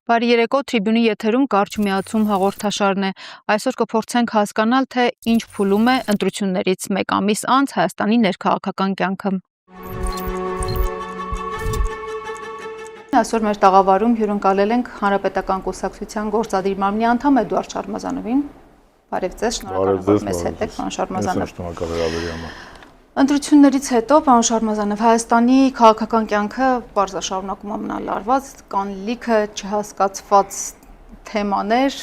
Բարի երեկո, Tribune-ի եթերում կարճ միացում հաղորդաշարն է։ Այսօր կփորձենք հասկանալ, թե ինչ փուլում է ընտրություններից մեկ ամիս անց Հայաստանի ներքաղաքական կյանքը։ Այսօր մեր տաղավարում հյուրընկալել ենք Հանրապետական կուսակցության գործադիր մարմնի անդամ Էդուարդ Շարմազանովին։ Բարև ձեզ, շնորհակալ եմ, որ մեզ հետ եք, պարոն Շարմազանով։ Ընտրություններից հետո, պարոն Շարմազանով, Հայաստանի քաղաքական կյանքը պարզաշարունակում է մնալ լարված, կան լիքը չհասկացված թեմաներ,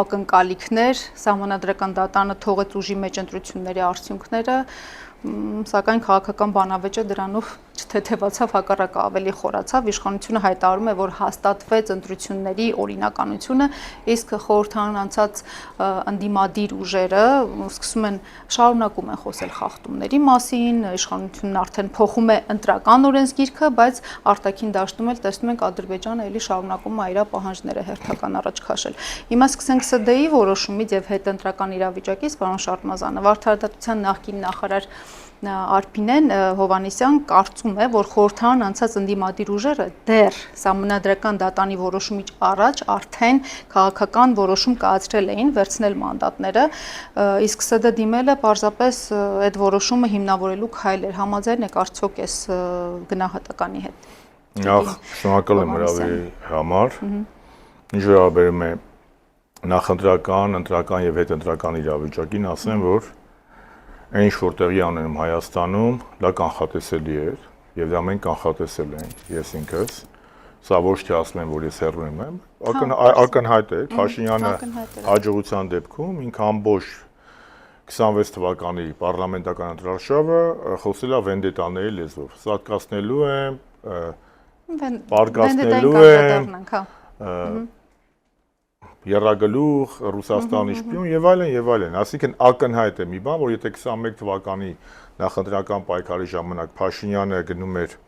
ակնկալիքներ, Սահմանադրական դատարանը թողեց ուժի մեջ ընտրությունների արդյունքները, սակայն քաղաքական բանավեճը դրանով չթեթևացավ, հակառակը ավելի խորացավ, իշխանությունը հայտարարում է, որ հաստատվեց ընտրությունների օրինականությունը, իսկ խորհրդարան անցած ընդդիմադիր ուժերը շարունակում են խոսել խախտումների մասին, իշխանությունն արդեն փոխում է ընտրական օրենսգիրքը, բայց արտաքին դաշտում էլ տեսնում ենք Ադրբեջանը էլի շարունակում է իր պահանջները հերթական առաջ քաշել։ Հիմա սկսենք ՍԴ-ի որոշումից եւ հետընտրական իրավիճակից, պարոն Շարմազանով, Արդարադատության նախկին նախարար Արփինեն Հովհաննիսյան կարծում է, որ խորհրդարան անցած ընդդիմադիր ուժերը դեռ Սահմանադրական դատարանի որոշումից առաջ արդեն քաղաքական որոշում կայացրել էին վերցնել մանդատները, իսկ ՍԴ դիմելը պարզապես այդ որոշումը հիմնավորելու քայլ էր, համաձայն եք արդյոք այս գնահատականի հետ։ Շնորհակալ եմ հրավերի համար։ Ինչ վերաբերում է նախընտրական, ընտրական եւ հետընտրական իրավիճակին, ասեմ, որ այն ինչ որ տեղի անենում Հայաստանում, դա կանխատեսելի էր, եւ դա մենք կանխատեսել ենք, ես ինքս, սա ոչ թե ասում եմ, որ ես հեռվում եմ, ակնհայտ է, Փաշինյանը հաջողության դեպքում ինքը ամբողջ 26 թվականի պարլամենտական ընտրարշավը խոսել է վենդետաների լեզվով, սատկացնելու եմ, պարկասնելու եմ, Եռագլուխ, Ռուսաստանի շպիոն եւ այլն, այսինքն ակնհայտ է մի բան, որ եթե 21 թվականի նախընտրական պայքարի ժամանակ Փաշինյանը գնում էր,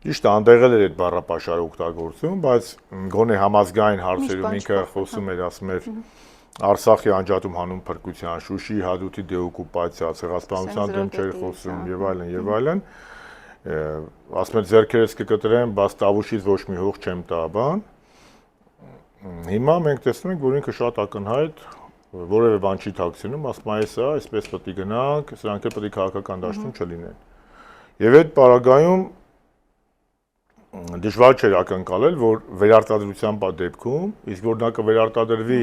ճիշտ է, անդեղել էր այդ բառապաշարը օգտագործում, բայց գոնե համազգային հարցերում ինքը խոսում էր, ասում էր Արցախի անջատում հանուն փրկության, Շուշիի հադուտի դեօկուպացիա, ցեղասպանության դեմ չէր խոսում եւ այլն, ասում էր ձեռքերս կկտրեմ, բայց տավուշից ոչ մի հող չեմ տա բան։ Հիմա մենք տեսնում ենք, որ ինքը շատ ակնհայտ որևէ բան չի թաքցնում, ասում է սա, այսպես պետք է գնանք, սրանք էլ պետք է քաղաքական դաշտում չլինեն։ Եվ այդ պարագայում դժվար չէր ակնկալել, որ վերարտադրության դեպքում, իսկ որ նա կվերարտադրվի,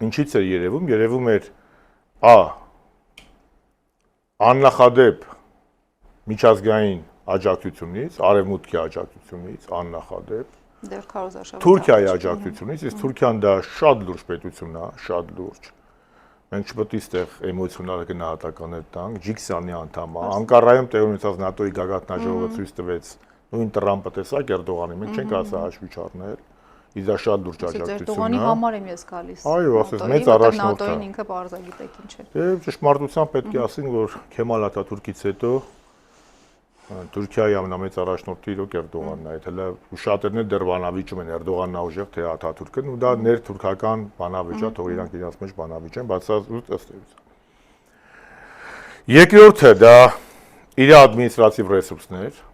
ինչից էր երևում էր աննախադեպ միջազգային աջակցությունից, արևմուտքի աջակցությունից, աննախադեպ Թուրքիայի աջակցությունից, իսկ Թուրքիան դա շատ լուրջ պետություն է, շատ լուրջ։ Մենք չպետք է այստեղ էմոցիոնալ գնահատականներ տանք, G20-ի անդամ է, Անկարայում տեղի ունեցած ՆԱՏՕ-ի գագաթնաժողովը ցույց տվեց նույն Տրամպը տեսակ Էրդողանի, մենք չենք ասա հաշվի չառնել, իսկ դա շատ լուրջ աջակցություն է։ Էրդողանի համար եմ ես գալիս։ Այո, ասես մեծ առաջնորդ է։ ՆԱՏՕ-ին ինքը բարձրագիտեք ինչ է։ Եվ ճշմարտությամբ պետք է ասենք, որ Քեմալ Աթաթուրքից հետո Թուրքիայի ամենամեծ առաջնորդը իրոք Էրդողանն է, հələ շատերն էլ դեռ բանավիճում են Էրդողանն է ուժեղ թե Աթաթուրքն ու դա ներթուրքական բանավիճ է, թող իրանք իրաց մեջ բանավիճ են, բայց սա ըստ էության։ Երկրորդը դա իր ադմինիստրատիվ ռեսուրսներ։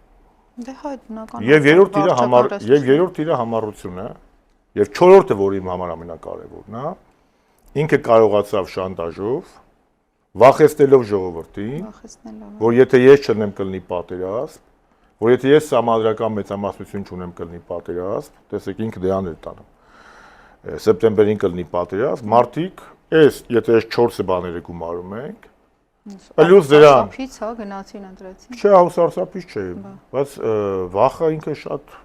Դե հայ բնական։ Եվ երրորդ իր համառությունը, եւ չորրորդը, որ իմ համար ամենակարևորն է, ինքը կարողացավ շանտաժով վախեցնելով ժողովրդին, որ եթե ես չնեմ կլինի պատերազմ, որ եթե ես սահմանադրական մեծամասնություն չունեմ կլինի պատերազմ, տեսեք ինքը դրան էր տանում, սեպտեմբերին կլինի պատերազմ, մարդիկ, եթե ես 4 բաները գումարում ենք, պլյուս դրան, սարսափից, հա, գնացին ընտրեցին։ Չէ, սարսափից չէ, բայց վախը ինքը շատ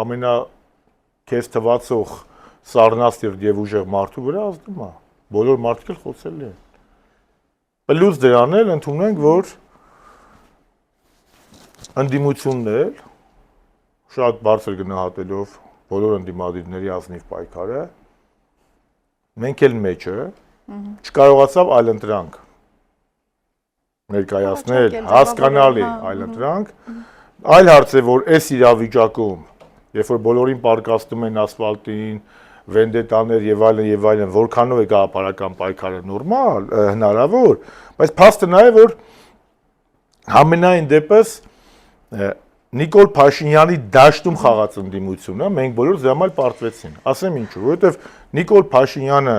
ամենակեզ թվացող սառնասիրտ եւ ուժեղ մարդու վրա ազդում է, բոլոր մարդիկ էլ խոսել են։ Պլյուս դրան էլ ընդունենք, որ ընդդիմությունն էլ շատ բարձր գնահատելով բոլոր ընդդիմադիրների ազնիվ պայքարը, մենք էլ մեջը չկարողացավ այլընտրանք ներկայացնել, հասկանալի այլընտրանք, այլ հարց է, որ այս իրավիճակում, երբ որ բոլորին պարկասնում են ասֆալտին, վենդետաներ եւ այլն, որքանով է գաղափարական պայքարը նորմալ, հնարավոր, բայց փաստը նա է, որ համենայն դեպս Նիկոլ Փաշինյանի դաշտում խաղաց ընդդիմությունը, մենք բոլոր զամալ պարտվեցին։ Ասեմ ինչու, որովհետև Նիկոլ Փաշինյանը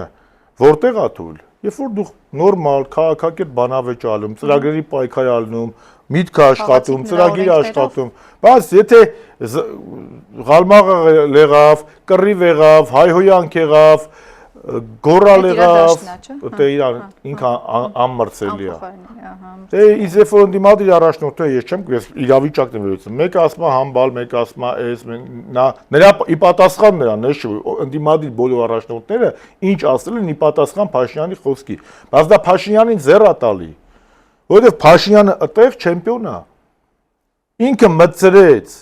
որտեղ է թույլ, երբ որ դու նորմալ քաղաքակիրթ բանավեճ ալում, ծրագրերի պայքար ալնում, միտքը աշխատում, ծրագիր աշխատում, բայց եթե Ղալմաղը եղավ, կռիվ եղավ, հայհոյանք եղավ, գորալ եղավ, դե ինքը անմրցելի է։ Դե ինձ երբ որ ընդդիմադիր առաջնորդը ես չեմ, ես իրավիճակն եմ վերցնում։ Մեկը ասում է համբալ, մեկը ասում է էս, նրա ի պատասխան նրան, ընդդիմադիր բոլոր առաջնորդները ինչ ասել են ի պատասխան Փաշինյանի խոսքի։ Բայց դա Փաշինյանին ձեռ է տալի, որովհետև Փաշինյանը այդտեղ չեմպիոն է։ Ինքը մտցրեց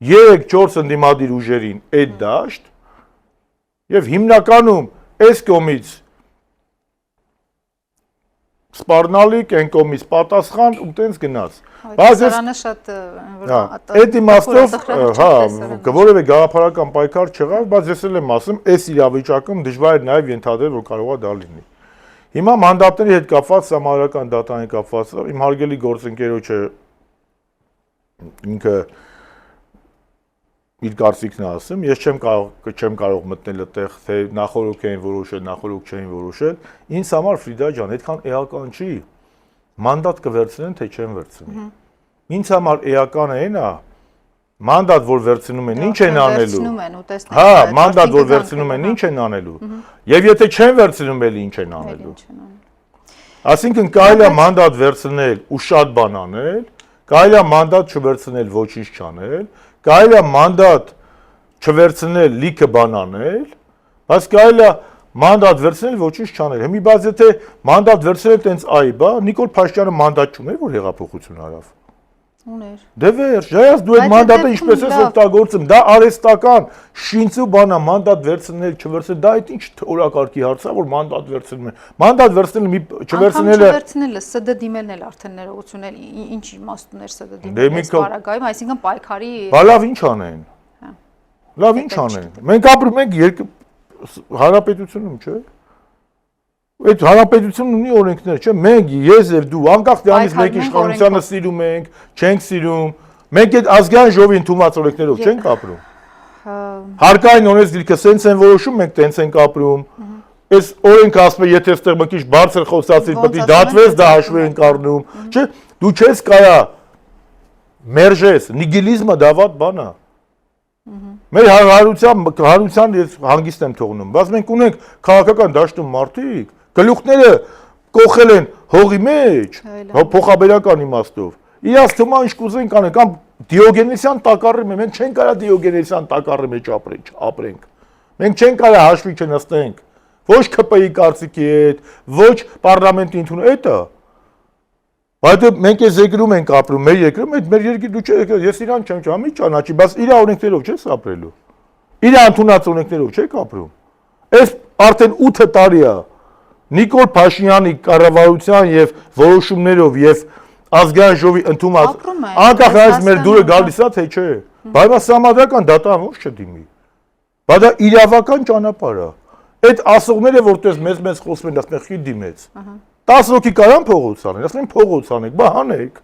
3-4 ընդդիմադիր ուժերին այդ դաշտ եւ հիմնականում այս կողմից սպառնալիք, այն կողմից պատասխան ու տենց գնաց։ Բայց Սարանը շատ այդ իմաստով, հա, որևէ գաղափարական պայքար չեղավ, բայց ես էլ եմ ասում, այս իրավիճակում դժվար է նաեւ ենթադրել, որ կարող է դա լինի։ Հիմա մանդատների հետ կապված, համարական դատային կապված, իմ հարգելի գործընկերոջը ինքը իր կարծիքն է ասում, ես չեմ կարող մտնել այդտեղ, թե նախորոք էին որոշել, նախորոք չէին որոշել, ինձ համար Ֆրիդա ջան, այդքան էական չի, մանդատ կվերցնեն, թե չեն վերցնի։ Ինձ համար էականը այն է, մանդատ որ վերցնում են, ինչ են անելու։ Հա, մանդատ որ վերցնում են, ինչ են անելու։ Եվ եթե չեն վերցնում, էլ ինչ են անելու։ Այսինքն կարելի է մանդատ վերցնել ու շատ բան անել, կարելի է մանդատ չվերցնել, ոչինչ չանել, կարելի է մանդատ չվերցնել, լիքը բան անել, բայց կարելի է մանդատ վերցնել, ոչինչ չանել։ Հիմա բայց եթե մանդատ վերցնել տենց այ, բա Նիկոլ Փաշինյանը մանդատ չուներ, որ հեղափոխություն արավ։ Ուներ։ Դե վերջ, ժայաս դու այդ մանդատը ինչպես ես օգտագործում, դա արհեստական շինծու բան է, մանդատ վերցնել, չվերցնել, դա այդ ինչ օրակարգի հարց է, որ մանդատ վերցնում են։ Մանդատ վերցնել մի չվերցնելը չվերցնելը ՍԴ դիմելն էլ արդեն ներողություն էլ ինչ իմաստ ուներ ՍԴ դիմելը Պարագայում, այսինքն պայքարի։ Բա լավ ինչ անեն։ Լավ ինչ անեն։ Մենք ապրում ենք հանրապետությունում, չէ՞։ Այդ հանրապետությունն ունի օրենքներ, չէ՞։ Մենք ես եւ դու անկախ դրանից մեկ իշխանությանը սիրում ենք, չենք սիրում։ Մենք այդ ազգային ժողովի ընդունված օրենքներով չենք ապրում։ Հարկային օրենսգիրքը սենց են որոշում, մենք տենց ենք ապրում։ Այս օրենքը ասում է, եթե այստեղ մի քիչ բարձր խոսացիր, պետք է դատվես, դա հաշվի ենք առնում, չէ՞։ Դու չես կարա մերժես, նիգիլիզմը դա վատ բան է։ Մեր հարության ես հանգիստ եմ թողնում, բայց մենք ունենք քաղաքական դաշտում մարդիկ, գլուխները կոխել են հողի մեջ, փոխաբերական իմաստով։ Իրաց թվում է ինչ կուզեն կանեն, կամ Դիոգենեսյան տակառի մեջ, մենք չենք կարա Դիոգենեսյան տակառի մեջ ապրենք։ Մենք չենք կարա հաշվի չնստենք, ոչ ԿՊ-ի կարծիքի հետ, ոչ պարլամենտի ընդունում, դա Բայց մենք այս երկրում ենք ապրում, մեր երկրում, այդ մեր երկիր դու չէ, ես իրան չեմ ճանաչի, ճանաչի, բայց իր օրենքներով չես ապրելու։ Իր ընդունած օրենքներով չեք ապրում։ Այս արդեն 8 տարի է Նիկոլ Փաշինյանի կառավարության եւ որոշումներով եւ ազգային ժողովի ընդունած անկախ այս մեր դուրը գալիս է թե չէ։ Բայց համադրական դատան ոչ չդիմի։ Բայց դա իրավական ճանապարհ է։ Այդ ասողները որտես մեզ խոսում են, ասում են խի դիմեց։ 10 հոգի կարան փողոց անեն, ասում են փողոց անեք, բա հանեք։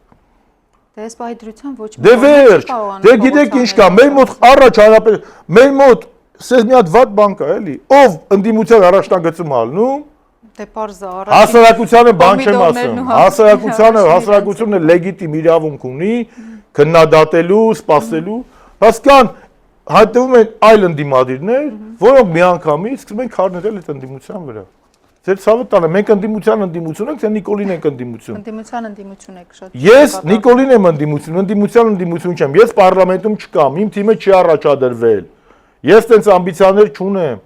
Դե այս պայդրության ոչ մի բան չի։ Դե գիտեք ինչ կա, մեր մոտ առաջ հարաբեր, մեր մոտ սես մի հատ վատ բան կա, էլի, ով ընդդիմության առաջնագծում ալնում, դե պարզ է, հասարակությանը բան չեմ ասում, հասարակությունը լեգիտիմ իրավունք ունի քննադատելու, սպասելու, բայց կան հայտնվում են այլ ընդդիմադիրներ, որոնք միանգամից սկսում են քարներել այդ ընդդիմության վրա։ Ձեր ցավը տանը, մենք ընդդիմության ենք, թե Նիկոլին ենք ընդդիմություն։ Ընդդիմության եք շատ։ Ես Նիկոլին եմ ընդդիմություն չեմ։ Ես պարլամենտում չկամ, իմ թիմը չի առաջադրվել։ Ես տենց ամբիցիաներ չունեմ։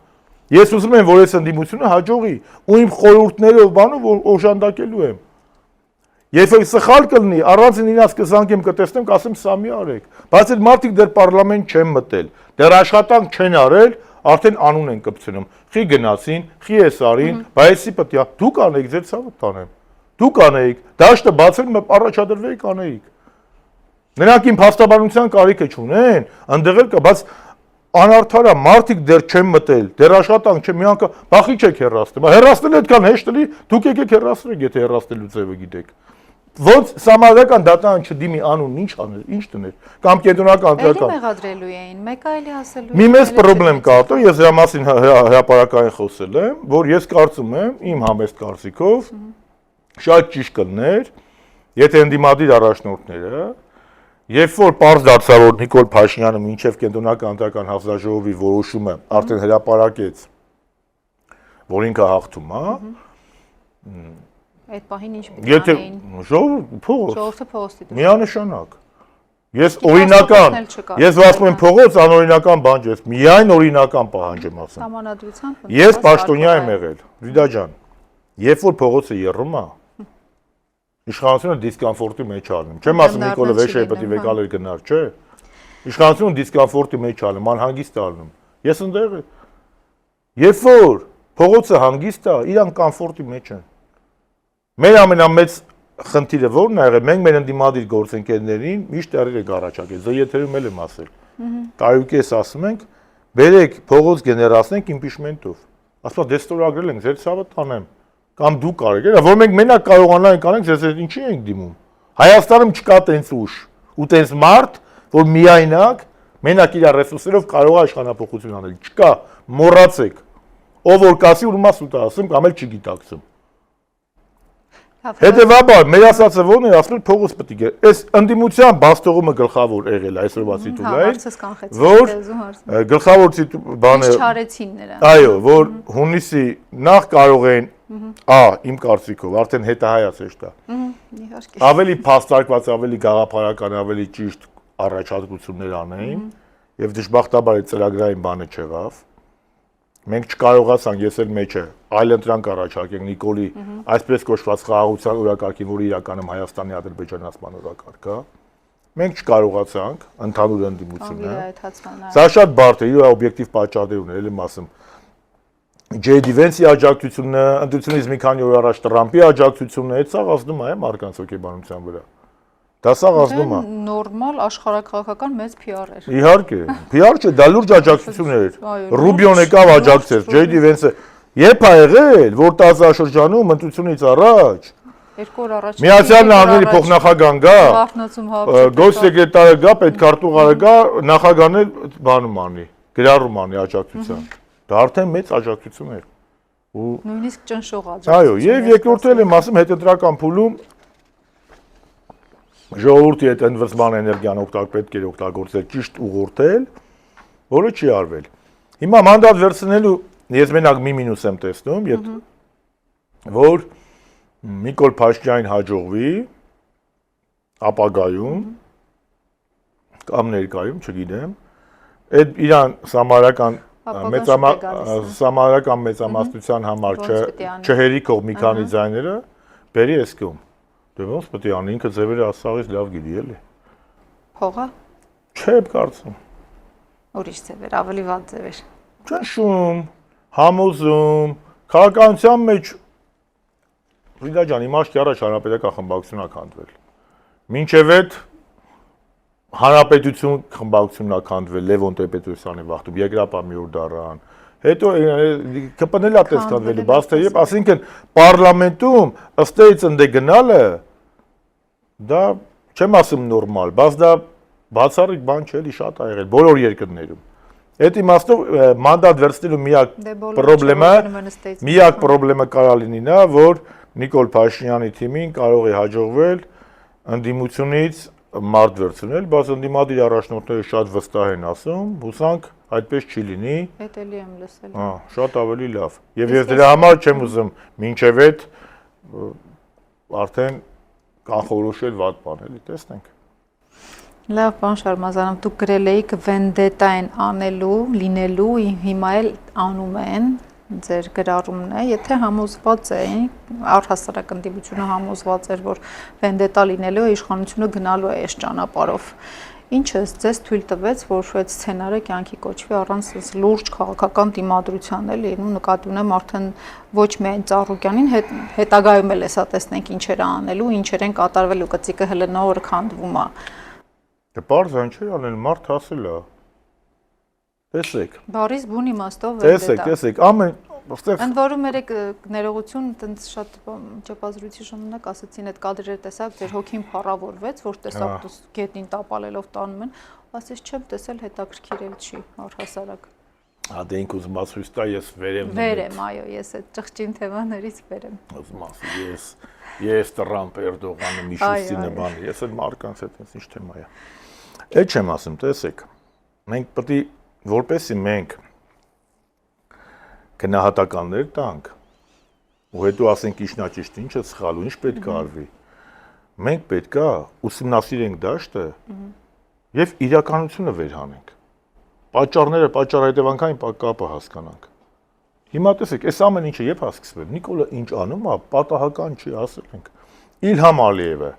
Ես ուզում եմ, որ այս ընդդիմությունը հաջողի ու իմ խորհուրդներով բանով օժանդակելու եմ։ Երբ որ սխալ կլինի, առանց ինձ կզանգեմ կտեսնեմ, կասեմ սա մի արեք։ Բայց այդ մարդիկ դեռ պարլամենտ չեն մտել, դեռ աշխատանք չեն արել, արդեն անուն են կպցնում։ Խի գնացին, խի էս արին, բայեսի պետք է դուք անեիք, ձեր ցավը տանեմ։ Դուք անեիք, դաշտը բացել առաջադրվեիք անեիք։ Նրանք իմ փաստաբանության կարիքը չունեն, ընդեղ էլ կա, բայց անարդար է, մարդիկ դեռ չեն մտել, դեռ աշխատանք չէ, մի անգամ բախի չեք հեռացնում։ Հեռացնել այդքան հեշտ էլի, դուք եկեք հեռացրեք, եթե հեռացնելու ձևը գիտեք։ Ոնց համազգական դատարան չդիմի անուն ինչ աներ, ինչ դներ, կամ կենտրոնական Էլի դատարան։ մեղադրելու էին, մեկը էլի ասելու Մի մեծ խնդրեմ կա, տո ես դրա մասին հրապարակային խոսել եմ, որ ես կարծում եմ, իմ համեստ կարծիքով, շատ ճիշտ կլներ, եթե ընդդիմադիր առաջնորդները, երբ որ պարզ դարձավ, որ Նիկոլ Փաշինյանը մինչև կենտրոնական ընտրական հանձնաժողովի որոշումը արդեն հրապարակեց, որ ինքը հաղթում է, այդ պահին ինչ եթե անեին։ ժողովուրդը փողոց դիտում։ միանշանակ։ Ես օրինական, ես ասում եմ փողոց անօրինական բան չէ, միայն օրինական պահանջ եմ ասում։ Համանadrությամբ։ Ես պաշտոնյա եմ եղել, Ռիդա ջան։ Երբ որ փողոցը եռում է, իշխանությունը դիսկոմֆորտի մեջ ալնում։ Չեմ ասում Նիկոլը վեշը պետք է վեկալեր գնար, չէ։ Իշխանությունը դիսկոմֆորտի մեջ ալնում, անհանգիստ ալնում։ Ես ընդեղ եմ։ Երբ որ փողոցը հանգիստ է, իրան կոմֆորտի մեջ են։ Մեր ամենամեծ խնդիրը ո՞րն է եղել, մենք մեր ընդդիմադիր գործընկերներին միշտ տեղեր ենք առաջարկել, դա եթերում էլ եմ ասել։ Տարուկես ասում ենք, բերեք փողոց գեներացնենք իմպիչմենտով։ Ասում դե ստորագրել ենք, ձեր ցավը տանեմ։ Կամ դու կարեք, որ մենք մենակ կարողանանք անենք, ձեզ ինչի ենք դիմում։ Հայաստանում չկա տենց ուժ ու տենց մարդ, որ միայնակ մենակ իր ռեսուրսերով կարող է իշխանապողություն անել։ Չկա, մոռացեք։ Ով որ կասի ու մաս ուտա ասում կամ էլ չգիտակցում։ Հետևաբար մեր ասածը ո՞րն է, ասում փողոց պետք է։ Այս ընդդիմության բաստողումը գլխավոր եղել այսօրվա սիտուլային, որ գլխավոր բանը չարեցին նրան։ Այո, որ հունիսի նախ կարող են իմ կարծիքով արդեն հետահայաց է դա։ Ավելի փաստարկված, ավելի գաղափարական, ավելի ճիշտ առաջարկություններ անեին եւ դժբախտաբար այդ ծրագրային բանը չեղավ։ Մենք չկարողացանք, ես էլ մեջը այլ ընտրանք առաջարկենք Նիկոլի այսպես կոչված խաղաղության օրակարգին, որը իրականում Հայաստանի ադրբեջանացման օրակարգ է։ Մենք չկարողացանք ընդհանուր ընդդիմությունը։ Սա շատ բարդ է, իր օբյեկտիվ պատճառներ ուներ, ել եմ ասում։ Ջեյդի Վենսի աջակցությունը, ընդդիմությունից մի քանի օր առաջ Տրամպի աջակցությունը, այդ սաղ ազդում է մարդկանց հոգեբանության վրա։ Դա սաղ ազդում է։ Նորմալ աշխարհակաղակական մեծ PR էր։ Իհարկե, PR չէ, դա լուրջ աջակցություն էր։ Ռուբիոն եկավ աջակցեց, Ջեյդի Վենսը։ Երբ ա եղել, որ տարածաշրջանում ընտրությունից առաջ 2 օր առաջ Միացյալ Նահանգների փոխնախագահան գա, գոհսեկրետարը գա, պետքարտուղարը գա, նախագահն էլ բանում անի, գրառում անի աջակցության։ Դա արդեն մեծ աջակցություն էր։ Ու նույնիսկ ճնշող աջակցություն։ Այո, եւ երկրորդը էլ եմ ասում հետընտրական փուլում ժողովրդի հետ ընդվզման էներգիան պետք է օգտագործել ճիշտ ուղղորդել, որը չի արվել։ Հիմա մանդատ վերցնելու ես մենակ մի մինուս եմ տեսնում, որ Նիկոլ Փաշինյանին հաջողվի ապագայում կամ ներկայում, չգիտեմ, այդ իրան սամարական մեծամասնության համար չհերիքող մի քանի ձայները բերի էս կողմ։ Դե ոնց պետք է անի, ինքը ձևերը ասաղից լավ գիտի էլի։ Փողը։ Չէ, կարծում։ Ուրիշ ձևեր, ավելի վատ ձևեր։ Ճնշում, համոզում, քաղաքականության մեջ Ռիդա ջան, իմաստի առաջ հանրապետական խմբակցությունն է քանդվել։ Մինչև այդ հանրապետություն խմբակցությունն է քանդվել Լևոն Տեր-Պետրոսյանի վաղտում, Եգրապա Միորդարան։ Հետո ԿՊՆ-ն է տես քանդվելու, բաց թե երբ, ասինքն պարլամենտում ըստ էից ընդե գնալը դա չեմ ասում նորմալ, բայց դա բացառիկ բան չէ, էլի շատ ա եղել բոլոր երկրներում։ Այդ իմաստով մանդատ վերցնելու միակ պրոբլեմը կարա լինի նա, որ Նիկոլ Փաշինյանի թիմին կարող է հաջողվել ընդդիմությունից մարդ վերցնել, բայց ընդդիմադիր առաջնորդները շատ վստահ են ասում, հուսանք այդպես չի լինի։ Էդ էլի եմ լսել։ Շատ ավելի լավ։ Եվ ես դրա համար չեմ ուզում մինչև այդ արդեն կանխորոշել վատ բան, էլի տեսնենք։ Լավ, պարոն Շարմազանov, դուք գրել էիք վենդետա են անելու, լինելու, հիմա էլ անում են, ձեր գրառումն է, եթե համոզված էին, առհասարակ ընդդիմությունը համոզված էր, որ վենդետա լինելու է, իշխանությունը գնալու է այս ճանապարհով։ Ինչը ձեզ թույլ տվեց, որ այդ սցենարը կյանքի կոչվի առանց լուրջ քաղաքական դիմադրության էլի, ու նկատի ունեմ արդեն ոչ միայն Ծառուկյանին, հետագայում էլ հեսա տեսնենք ինչեր անելու, ինչեր են կատարվելու, գծիկը հələ նոր քանդվում է։ Դե պարզ այն չէ անել, մարդ հասել է։ Տեսեք։ Բարիս բուն իմաստով վենդետա։ Տեսեք, Ընդ որում երեք ներողություն, տենց շատ ճեպազրույցի ժամանակ ասացին այդ կադրերը տեսակ, ձեր հոգին փառավորվեց, որ տեսակ գետնին տապալելով տանում են, ասես չեմ տեսել, հետաքրքիրել չի, առհասարակ։ Դե ինք ուզում ասույց տա, ես վերեմ։ Վերեմ, այո, ես այդ ճղճին թեմաներից վերեմ։ Ուզում ասի, ես Տրամփ Էրդողանը Միշուստինը բանը, ես այդ մարկանց հետ ինչ թեմա է։ Այդ չեմ ասում, տեսեք։ Մենք պետք է որպեսզի մենք գնահատականներ տանք ու հետո ասենք ինչն է ճիշտ, ինչը սխալ ու ինչ պետք է արվի։ Մենք պետք է ուսումնասիրենք դաշտը եւ իրականությունը վերհանենք։ Պատճառները, պատճառահետևանքային կապը հասկանանք։ Հիմա տեսեք, այս ամեն ինչը երբ հասկացվել, Նիկոլը ինչ անում է, պատահական չի, ասել ենք։ Իլհամ Ալիևը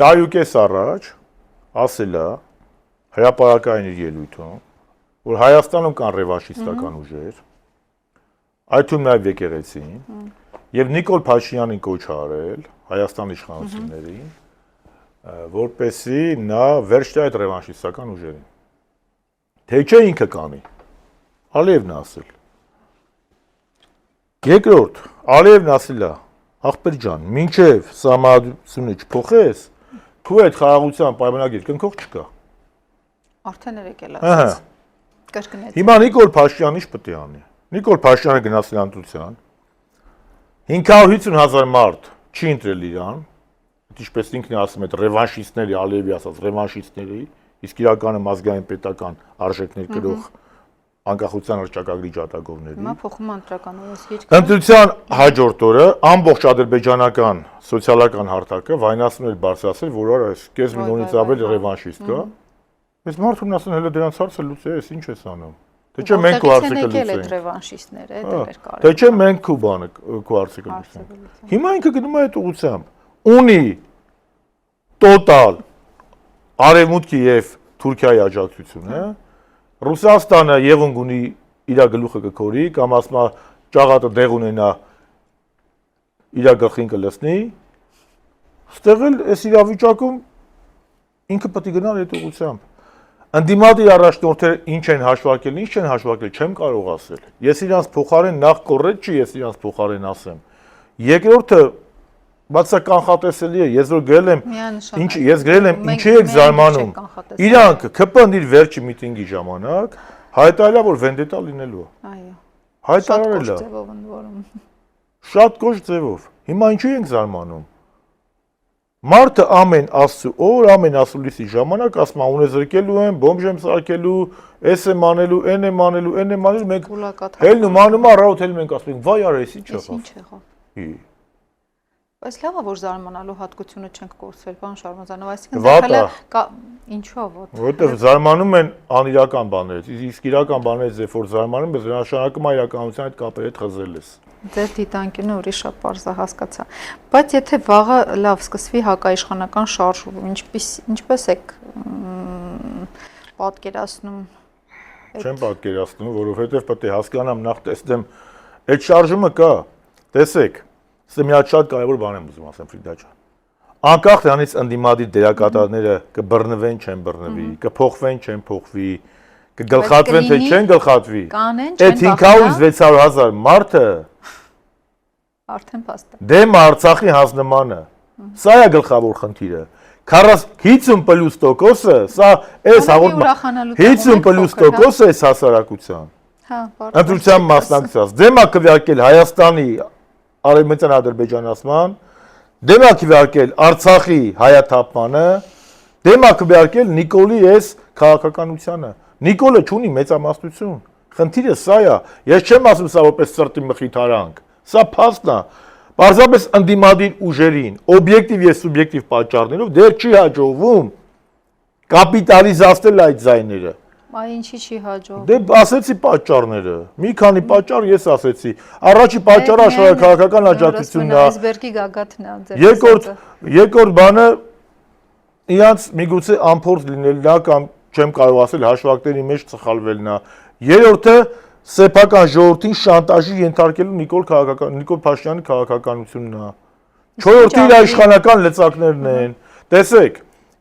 տարուկես առաջ ասել է հրապարակային իր ելույթում, որ Հայաստանում կան ռևանշիստական ուժեր, այդ թվում նաև եկեղեցին, եւ Նիկոլ Փաշինյանին կոչ արել Հայաստանի իշխանություններին, որպեսզի նա վերջ տա այդ ռևանշիստական ուժերին։ Թե չէ ինքը կանի։ Ալիևն ասել։ Երկրորդ, Ալիևն ասել է. «Ախպեր ջան, մինչև սահմանությունը չփոխես, քո այդ խաղաղության պայմանագիր կնքող չկա»։ Արդեն եկել ասած։ Կրկնեց։ Հիմա Նիկոլ Փաշինյանը ինչ պետք է անի։ Նիկոլ Փաշինյանը գնացել ընտրության։ 550,000 մարդ չի ընտրել իրան, ինչպես ինքն է ասում, այդ ռևանշիստների, Ալիևի ասած ռևանշիստների, իսկ իրականը ազգային պետական արժեքներ կրող անկախության հռչակագրի ջատագովների։ Հիմա փոխում ընտրականորոշ երկրը։ Ընտրության հաջորդ օրը ամբողջ ադրբեջանական սոցիալական հարթակը վայնացնել բարձրացել, որ այս կես միլիոնից ավել ռևանշիստ կա։ Այս մարդուն ասեն հələ դրանց հարցը լուծես, ինչ ես անում։ Թե չէ մենք քո հարցը կլուծենք։ Ռևանշիստները, դա մեր կարևոր։ Թե չէ մենք քո բանը քո հարցը կլուծենք։ Հիմա ինքը գնում է այդ ուղղությամբ։ Ունի տոտալ Արևմուտքի եւ Թուրքիայի աջակցությունը, Ռուսաստանը եղունգ ունի իր գլուխը կքորի, կամ ասма ճաղատը դեղ ունենա իր գլխին կլցնի, ստեղ էլ այս իրավիճակում ինքը պետք է գնալ այդ ուղղությամբ։ Ընդդիմադիր առաջնորդները ինչ են հաշվարկել, ինչ չեն հաշվարկել, չեմ կարող ասել։ Ես իրանց փոխարեն նախ կորրետ չի, ես իրանց փոխարեն ասեմ։ Երկրորդը բացա կանխատեսելի է, ես որ գրել եմ, ինչ ես գրել եմ, ինչի եք զարմանում։ Իրանք ԿՊ-ն իր վերջի միտինգի ժամանակ հայտարարել է, որ վենդետա լինելու է։ Այո։ Հայտարարել է։ Շատ կոշտ ձևով։ Հիմա ինչու ենք զարմանում։ Մարդը ամեն աստծո օր, ամեն ասուլիսի ժամանակ ասում է ունե զրկելու եմ, բոմբ եմ սարքելու, էս եմ անելու, այն եմ անելու, այն եմ անելու, մենք հելնում անում առավոտ հելնում ենք ասում ենք վայ արա, էս ինչ եղավ։ Ինչ եղավ։ Բայց լավ է որ զարմանալու հատկությունը չենք կորցրել, պարոն Շարմազանով, այսինքն դա ինչու է ոտ։ Որովհետև զարմանում են անիրական բաներից, իսկ իրական բաներից երբ որ զարմանում ես, նշանակում է իրականության այդ կապերի հետ խզել ես։ Ձեր դիտանկյունը ուրիշ է, պարզ է, հասկացա։ Բայց եթե վաղը լավ սկսվի հակաիշխանական շարժում, ինչպես եք պատկերացնում։ Չեմ պատկերացնում, որովհետև պետք է հասկանամ նախ տեսնեմ այդ շարժումը կա։ Տեսեք, սա մի հատ շատ կարևոր բան եմ ուզում ասեմ Ֆրիդա ջան։ Անկախ դրանից ընդդիմադիր դերակատարները կբռնվեն, չեն բռնվի, կփոխվեն, չեն փոխվի, կգլխատվեն, թե չեն գլխատվի։ Այդ 500-600,000 մարդը արդեն փաստ է։ Դեմ Արցախի հանձնմանը։ Սա է գլխավոր խնդիրը։ 50+%-ը, սա այս հաղորդման 50+%-ը այս հասարակության։ Հա, ընտրության մասնակցած։ Դեմ է քվեարկել Հայաստանի Արևմտյան Ադրբեջանացման, դեմ է քվեարկել Արցախի հայաթափմանը, դեմ է քվեարկել Նիկոլի այս քաղաքականությանը։ Նիկոլը չունի մեծամասնություն։ Խնդիրը սա է։ Ես չեմ ասում սա որպես սրտի մխիթարանք։ Սա փաստն է։ Պարզապես ընդդիմադիր ուժերին, օբյեկտիվ եւ սուբյեկտիվ պատճառներով դեռ չի հաջողվում կապիտալիզացնել այդ ձայները։ Այ ինչի չի հաջողվում։ Դե ասեցի պատճառները։ Մի քանի պատճառ ես ասեցի։ Առաջի պատճառը աշխարհակաղակական աջակցությունն է։ Այսբերգի գագաթն է ձեր։ Երկրորդ բանը իրանց միգուցե անփորձ լինելն է կամ չեմ կարող ասել հաշվարկների մեջ ծխալվելն է։ Երրորդը սեփական ժողովրդին շանտաժի ենթարկելու Նիկոլ Փաշինյանի քաղաքականությունն է։ Չորրորդը իր իշխանական լծակներն են։ Տեսեք,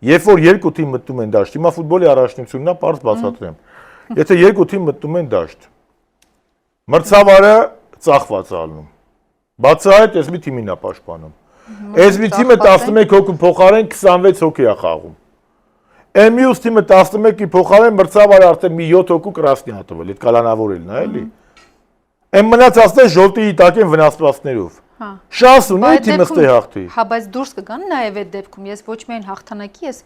երբ որ երկու թիմ մտնում են դաշտ, հիմա ֆուտբոլի առաջնությունն է, պարզ բացատրեմ։ Եթե երկու թիմ մտնում են դաշտ, մրցավարը ծախված ալնում։ Բացի այդ, ես մի թիմին է պաշտպանում։ Այս մի թիմը 11 հոգու փոխարեն 26 հոգի է խաղում։ Մյուս թիմը 11-ի փոխարեն մրցավար արդեն մի 7 հոգու կրասնի ա տվել, այդ կալանավորելն է, էլի։ Այն մնացածները ժողովրդի տակ են վնասվածքներով։ Շանս ունի թիմը ստե հաղթի։ Հա, բայց դուրս կգան նաև այդ դեպքում, ես ոչ միայն հաղթանակի, ես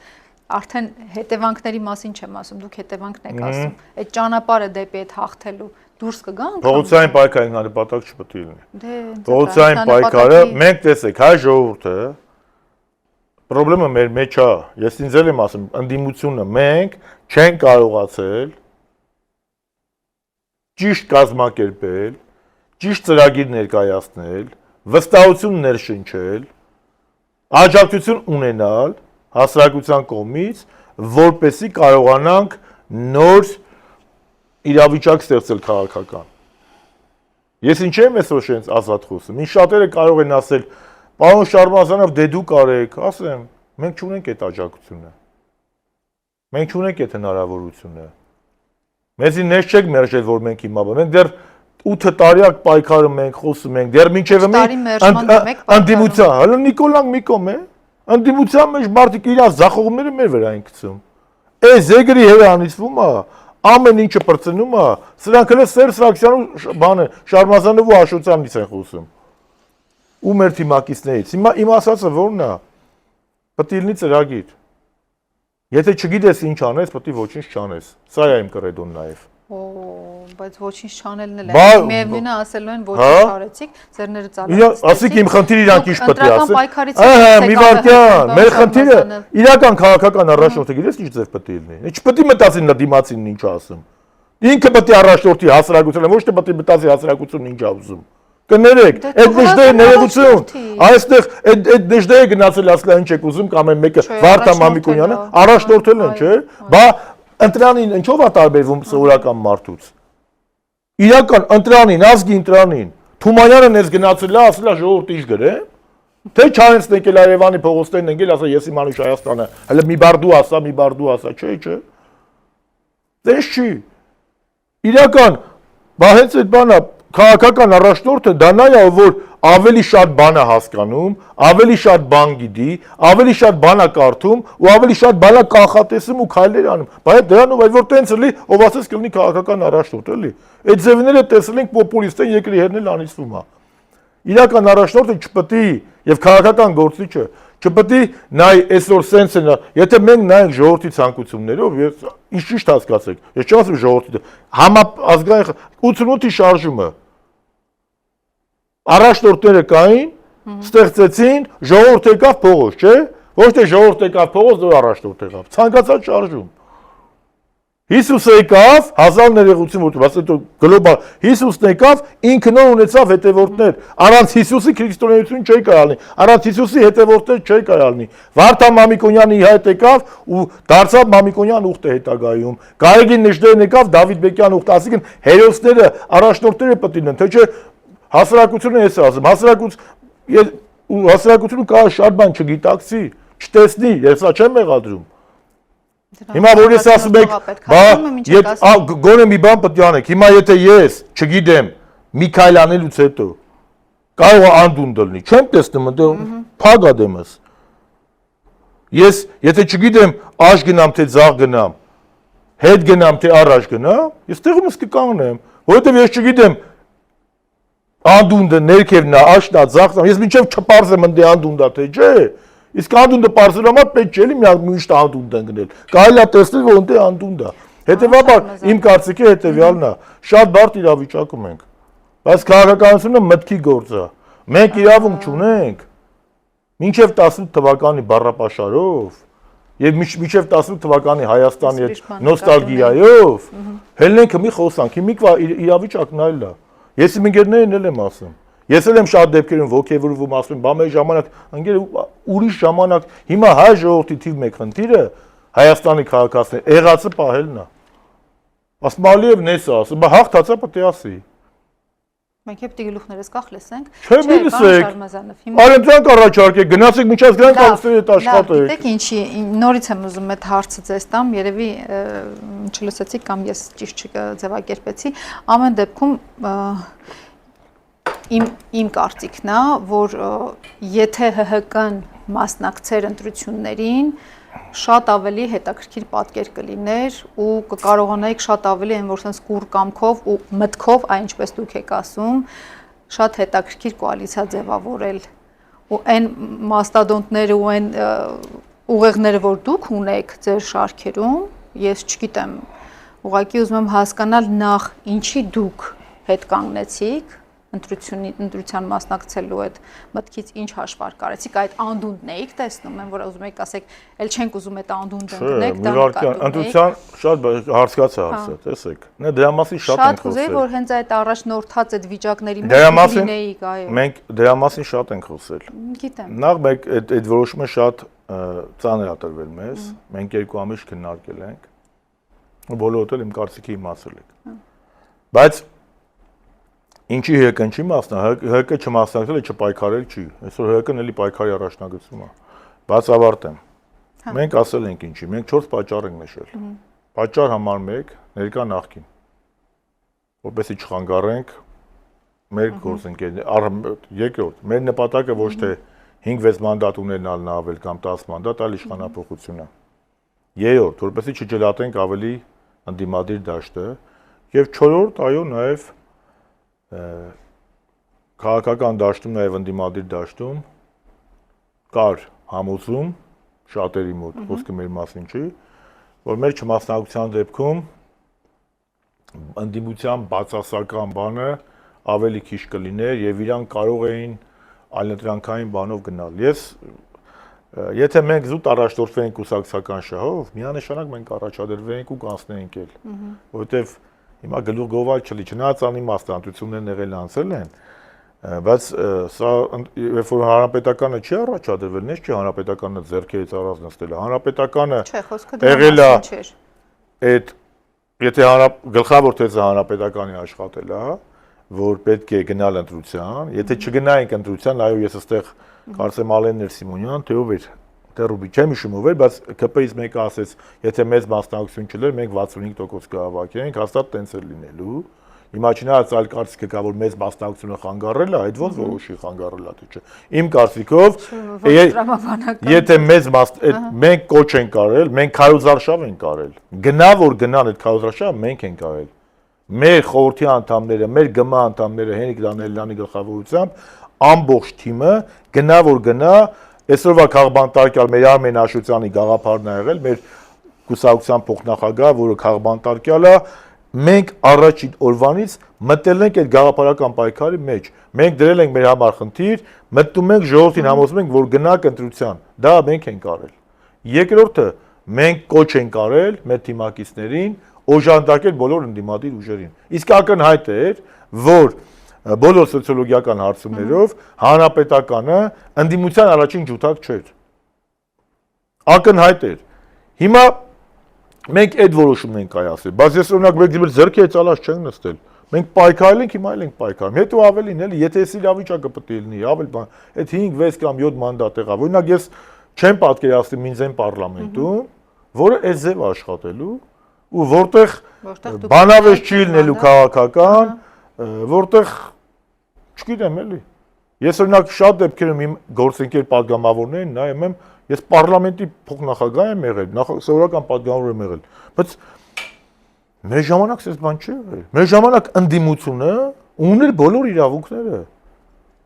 արդեն հետևանքների մասին չեմ ասում, դուք հետևանքն եք ասում։ Այդ ճանապարհը դեպի այդ հաղթելու դուրս կգան։ Փողոցային պայքարին նպատակ չպետք է լինի։ Փողոցային պայքարը, մենք տեսեք, հայ ժողովուրդը պրոբլեմը մեր մեջ է։ Ես ինձ եմ ասում, ընդդիմությունը մենք չենք կարողացել ճիշտ կազմակերպել, ճիշտ ծրագիր ներկայացնել, վստահություն ներշնչել, աջակցություն ունենալ հասարակության կողմից, որպեսզի կարողանանք նոր իրավիճակ ստեղծել քաղաքական։ Ես ինչ եմ այսօր շենց ազատ խոսում։ Ինչ շատերը կարող են ասել, պարոն Շարմազանով, դե դուք արեք, ասեմ, մենք չունենք այդ աջակցությունը։ Մենք չունենք այդ հնարավորությունը։ Մեզի ներս չեք մերժել, որ մենք հիմա մենք դեռ 8 տարիակ պայքարում ենք, խոսում ենք, դեռ մինչև ընդդիմության, հələ Նիկոլան մի կողմ է, ընդդիմության մեջ մարդիկ իրար զախողումները մեր վրա են գցում։ Այս զեգրի հետ անիծվում է, ամեն ինչը բրծնում է, սրանք հələ Սերժ Սարգսյանը բանը Շարմազանովու Աշոտյանից են խոսում։ Ու մեր թիմակիցներից։ Հիմա իմ ասածը ո՞րն է։ Պետք է լինի ծրագիր։ Եթե չգիտես ինչ անես, պետք է ոչինչ չանես։ Սա է իմ կռեդոն նաև։ Բայց ոչինչ չանել էլ է։ Միևնույնն է ասելու են ոչինչ արեցիք, ձեռները ծալացրեցիք։ Ասիկ իմ խնդիրը իրանք ինչ պետք է ասեն։ Մի վարքյան, մեր խնդիրը իրական քաղաքական առաջնորդը գիտես ինչ ձև պետք է լինի։ Չպետք է մտածի նա դիմացին ինչ ասում։ Ինքը պետք է առաջնորդի հասարակությունը, ոչ թե պետք է մտածի հասարակությունն ինչ է ուզում։ Կներեք, այդ դժդերը ներողություն, այստեղ այդ դժդերը գնացել ասլա ինչ եք ուզում կամ այն մեկը Վարդան Մամիկոնյանը առաջնորդել են, չէ՞։ Բա ընտրանին ինչով է տարբերվում սովորական մարդուց։ Իրական ընտրանին, ազգի ընտրանին Թումանյանը ներս գնացել է, ասել է ժողովուրդ ինչ գրե։ Թե չանցնեն եկել Երևանի փողոցներն ընկել, ասա ես իմ անուշ Հայաստանը, հələ մի բար դու ասա, մի բար դու ասա, չէ։ Դες չի։ Իրական, բա հենց այդ բանը քաղաքական առաջնորդը դա նա է, որ ավելի շատ բան է հասկանում, ավելի շատ բան գիտի, ավելի շատ բան է կարդում ու ավելի շատ բան է կանխատեսում ու քայլեր անում։ Բայց դրանով այլ որ տենց էլի, ով ասես կլինի քաղաքական առաջնորդ, էլի։ Այդ ձևները տեսել ենք պոպուլիստեն երկրի հետ էլ անիծվում է։ Իրական առաջնորդը չպետք է եւ քաղաքական գործիչը չպետք է նայ այսօր սենս է, եթե մենք նայենք ժողովրդի ցանկություններով, ինչ ճիշտ հասկացեք, ես չեմ ասում ժողովրդի, համաազգային 88-ի շարժումը առաջնորդները կային, ստեղծեցին, ժողովուրդ եկավ փողոց, չէ՞։ Ոչ թե ժողովուրդ եկավ փողոց, դու առաջնորդ եկավ։ Ցանկացած շարժում։ Հիսուսը եկավ, հազար ներողություն որ ասել գլոբալ Հիսուսն եկավ, ինքն ունեցավ հետևորդներ։ Առանց Հիսուսի քրիստոնեություն չէի կարալնի, առանց Հիսուսի հետևորդներ չէի կարալնի։ Վարդան Մամիկոնյանը իհայտ եկավ ու դարձավ Մամիկոնյան ուխտը հետագայում։ Գարեգին Նժդեհն եկավ, Դավիթ Բեկյան ուխտը, ասիկն հերոսները, առաջնորդները պետք է լինեն, թե չէ հասարակությունը ես ասում, հասարակությունը կարող է շատ բան չգիտակցի, չտեսնի, ես սա չեմ մեղադրում։ Հիմա որ ես ասում եք, բա գոնե մի բան պետք է անեք։ Հիմա եթե ես չգիտեմ մի քայլ անելուց հետո կարող է անդունդը լինի, չեմ տեսնում, այնտեղ փագ ա դեմս։ Ես եթե չգիտեմ աշ գնամ թե ձախ գնամ, հետ գնամ թե առաջ գնամ, ես տեղումս կկանգնեմ, որովհետև ես չգիտեմ անդունդը ներքևն է, աշնա, ձախն է, ես մինչև չպարզեմ ընդ անդունդա թե չէ, իսկ անդունդը պարզելու համար պետք չէ մի միշտ անդունդ ընկնել։ Կարելի է տեսնել, որ ընդ անդունդ է։ Հետևաբար իմ կարծիքի հետևյալն է, շատ բարդ իրավիճակում ենք։ Բայց քաղաքականությունը մտքի գործ է։ Մենք իրավունք չունենք մինչև 18 թվականի բառապաշարով եւ մինչև 18 թվականի Հայաստանի այդ նոստալգիայով հելնենք մի խոսանք, հիմիկվա իրավիճակն այլ է։ Ես իմ ընկերներին էլ եմ ասում։ Ես էլ եմ շատ դեպքերում ոգևորվում ասում, բա մեր ժամանակ, ընկեր ուրիշ ժամանակ, հիմա հայ ժողովրդի թիվ 1 խնդիրը Հայաստանի քաղաքացիներ եղածը պահելն է։ Ասում Ալիևն էս է ասում, բա հաղթածա պետք է ասի։ Մենք հետ գլուխներս կախ լսենք։ Չէ, մի լսեք։ Արենցանք առաջարկեք, գնացեք միջած գրանք ամսերի հետ աշխատեք։ Գիտեք ինչի, նորից եմ ուզում այդ հարցը ձեզ տամ, երևի չլսեցիք կամ ես ճիշտ չձևակերպեցի։ Ամեն դեպքում իմ կարծիքն է, որ եթե ՀՀԿ-ն մասնակցեր ընտրություններին, շատ ավելի հետաքրքիր պատկեր կլիներ ու կկարողանայիք շատ ավելի այն որ sense կուր կամքով ու մտքով, այն ինչպես դուք եք ասում, շատ հետաքրքիր կոալիցիա ձևավորել ու այն մաստադոնտները ու այն ուղեղները, որ դուք ունեք ձեր շարքերում, ես չգիտեմ, ուղղակի ուզում եմ հասկանալ նախ ինչի դուք հետ կանգնեցիք ընտրության մասնակցելու այդ մտքից ինչ հաշվարկ արեցիք, այդ անդունդն էիք տեսնում, եմ որ ուզում եք ասեք, ել չենք ուզում այդ անդունդը ընկնեք, դա նկատում եք։ Ընտրության շատ հարցկաց է հարցը, տեսեք։ Նա դրա մասին շատ ենք խոսել։ Շատ կուզեի, որ հենց այդ առաջնորդած այդ վիճակների մեջ լինեիք, այո։ Մենք դրա մասին շատ ենք խոսել։ Գիտեմ։ Նախ մենք այդ որոշումը շատ ծանր է տրվել մեզ, մենք 2 ամիս քննարկել ենք։ Բոլորը էլ իմ կարծիքի իմացել եք։ Բայց ինչի ՀԿ-ն չի ՀԿ չմասնակցել է չպայքարել չի։ Այսօր ՀԿ-ն էլի պայքարի առաջնագծում է։ Բայց ավարտեմ։ Մենք ասել ենք ինչի, մենք 4 պատճառ ենք նշել։ Պատճառ համար 1 ներկա նախկին։ Որպեսզի չխանգարենք մեր գործընկերներ, երկրորդ, մեր նպատակը ոչ թե 5-6 մանդատ ունենալն ավել կամ 10 մանդատ, այլ իշխանապողությունը։ Երրորդ, որպեսզի չջլատենք ավելի ընդդիմադիր դաշտը, եւ 4-րդ, այո, նաեւ քաղաքական դաշտում նաև ընդդիմադիր դաշտում կար համոզում շատերի մոտ, խոսքը մեր մասին չի, որ մեր չմասնակցության դեպքում ընդդիմության բացասական բանը ավելի քիչ կլիներ եւ իրանք կարող էին այլընտրանքային բանով գնալ։ Եթե մենք զուտ առաջնորդվենք կուսակցական շահով, միանշանակ մենք առաջադրվենք ու կանցնենք էլ, որովհետեւ հիմա գլուխ գովալ չլի, չնայած անիմաստանտություններն եղել անցել են, բայց սա երբ որ հանրապետականը չի առաջադրվել, նես չի հանրապետականը ձեռքերից առած նստել, հանրապետականը եղել է այդ եթե գլխավոր թեզը հանրապետականի աշխատել է, որ պետք է գնալ ընտրության, եթե չգնայինք ընտրության, այո ես այստեղ կարծեմ Ալեններ Սիմոնյան, թե ով էր Տերուբի չեմ հիշում ով էր, բայց ԿՊ-ից մեկը ասեց, եթե մեծ մասնակցություն չլեր, մենք 65% կհավաքենք, հաստատ տենց էր լինելու։ Հիմա չնայած այլ կարծիք կա, որ մեծ մասնակցությունը խանգարել է, այդ ոնց որոշի խանգարել է, թե չէ։ Իմ կարծիքով, եթե մեծ մենք կոչ ենք արել, մենք քարոզարշավ ենք արել։ Գնա որ գնան այդ քարոզարշավը մենք ենք արել։ Մեր խորհրդի անդամները, մեր ԳՄ անդամները Հենրիկ Դանիելյանի գլխավորությամբ ամբողջ թիմը գնա որ գնա Այսօրվա քաղբանտարկյալ մեր Արմեն Աշոտյանի գաղափարն է եղել, մեր կուսակցության փոխնախագահ, որը քաղբանտարկյալ է, մենք առաջին օրվանից մտել ենք այդ գաղափարական պայքարի մեջ։ Մենք դրել ենք մեր համար խնդիր, մտնում ենք ժողովրդին համոզում ենք, որ գնանք ընտրության։ Դա մենք ենք արել։ Երկրորդը, մենք կոչ ենք արել մեր թիմակիցներին օժանդակել բոլոր ընդդիմադիր ուժերին։ Իսկ ակնհայտ էր, որ բոլոր սոցիոլոգիական հարցումներով հանրապետականը ընդդիմության առաջին ջութակ չէր։ Ակնհայտ էր։ Հիմա մենք այդ որոշումն ենք կայացրել, բայց ես օրինակ մեկ դեպի ձեռքի ծալած չենք նստել։ Մենք պայքարել ենք, հիմա էլ ենք պայքարում։ Հետո ավելին էլի, եթե էս իրավիճակը պետք է լինի, ավել բան, այդ 5, 6 կամ 7 մանդատ եղավ։ Օրինակ ես չեմ պատկերացնում ինձ այն պարլամենտում, որը այս ձև աշխատելու ու որտեղ բանավեճ չի լինելու քաղաքական, որտեղ չգիտեմ էլի։ Ես օրինակ շատ դեպքերում իմ գործընկեր падգամավորներին նայում եմ, ես պարլամենտի փոխնախագահ եմ եղել, սովորական падգամավոր եմ եղել, բայց մեր ժամանակ այս բան չի եղել։ Մեր ժամանակ ընդդիմությունը ուներ բոլոր իրավունքները։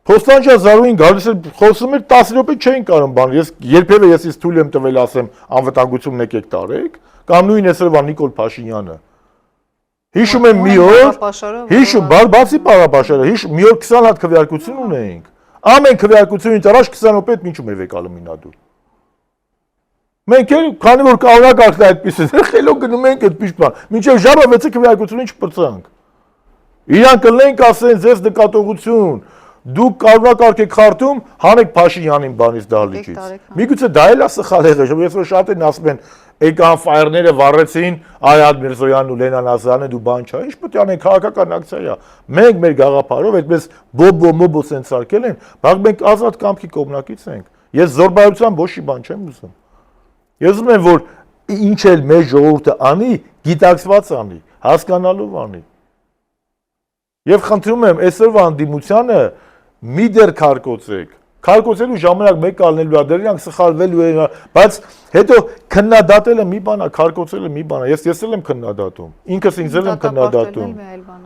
Խոստանջա Զարուհին գալիս էր խոսում էր 10 րոպե չէին կարող բան։ Ես երբևէ ես թույլ եմ տվել ասեմ անվտանգությունն եկեք տարեք, կամ նույն այսօրվա Նիկոլ Փաշինյանը։ Հիշում եմ մի օր, բացի Պարապաշարը, մի օր 20 հատ քվեարկություն ունեինք։ Ամեն քվեարկությունից առաջ 20 րոպե մինչում էր եկալը մինադու։ Մենք էլ քանի որ կանոնակարգն է այդպես է, խելոք գնում ենք այդպես բան։ Մինչև ժամը 6-ը քվեարկությունից չպրծանք։ Իրանք կլենք ասեն ձեզ նկատողություն, դուք կանոնակարգ եք խարդում, հանեք Փաշինյանին բանից դահլիճից։ Միգուցե դա էլ է սխալ եղել, ես որ շատ են ասում են եկան ֆայերները վառեցին Այադ Միրզոյանն ու Լենան Ազարյանը դու բան չա, ինչ պետք է անենք քաղաքական ակցիա է։ Մենք մեր գաղափարով այդպես բոբո սենց արկել են, բայց մենք ազատ կամքի կողմնակից ենք։ Ես զորբայրության ոչի բան չեմ ուզում։ Ես ուզում եմ որ ինչ էլ մեր ժողովուրդը անի, գիտակցված անի, հասկանալով անի։ Եվ խնդրում եմ այսօրվա անդիմությանը մի դեր քարկոծեք։ Քարկոծելու ժամանակ մեկ ալնելու է, դեռ իրանք սխալվելու են, բայց հետո քննադատելը մի բան է, քարկոծելը մի բան է։ Ես էլ եմ քննադատում։ Ինքս ինձ եմ քննադատում։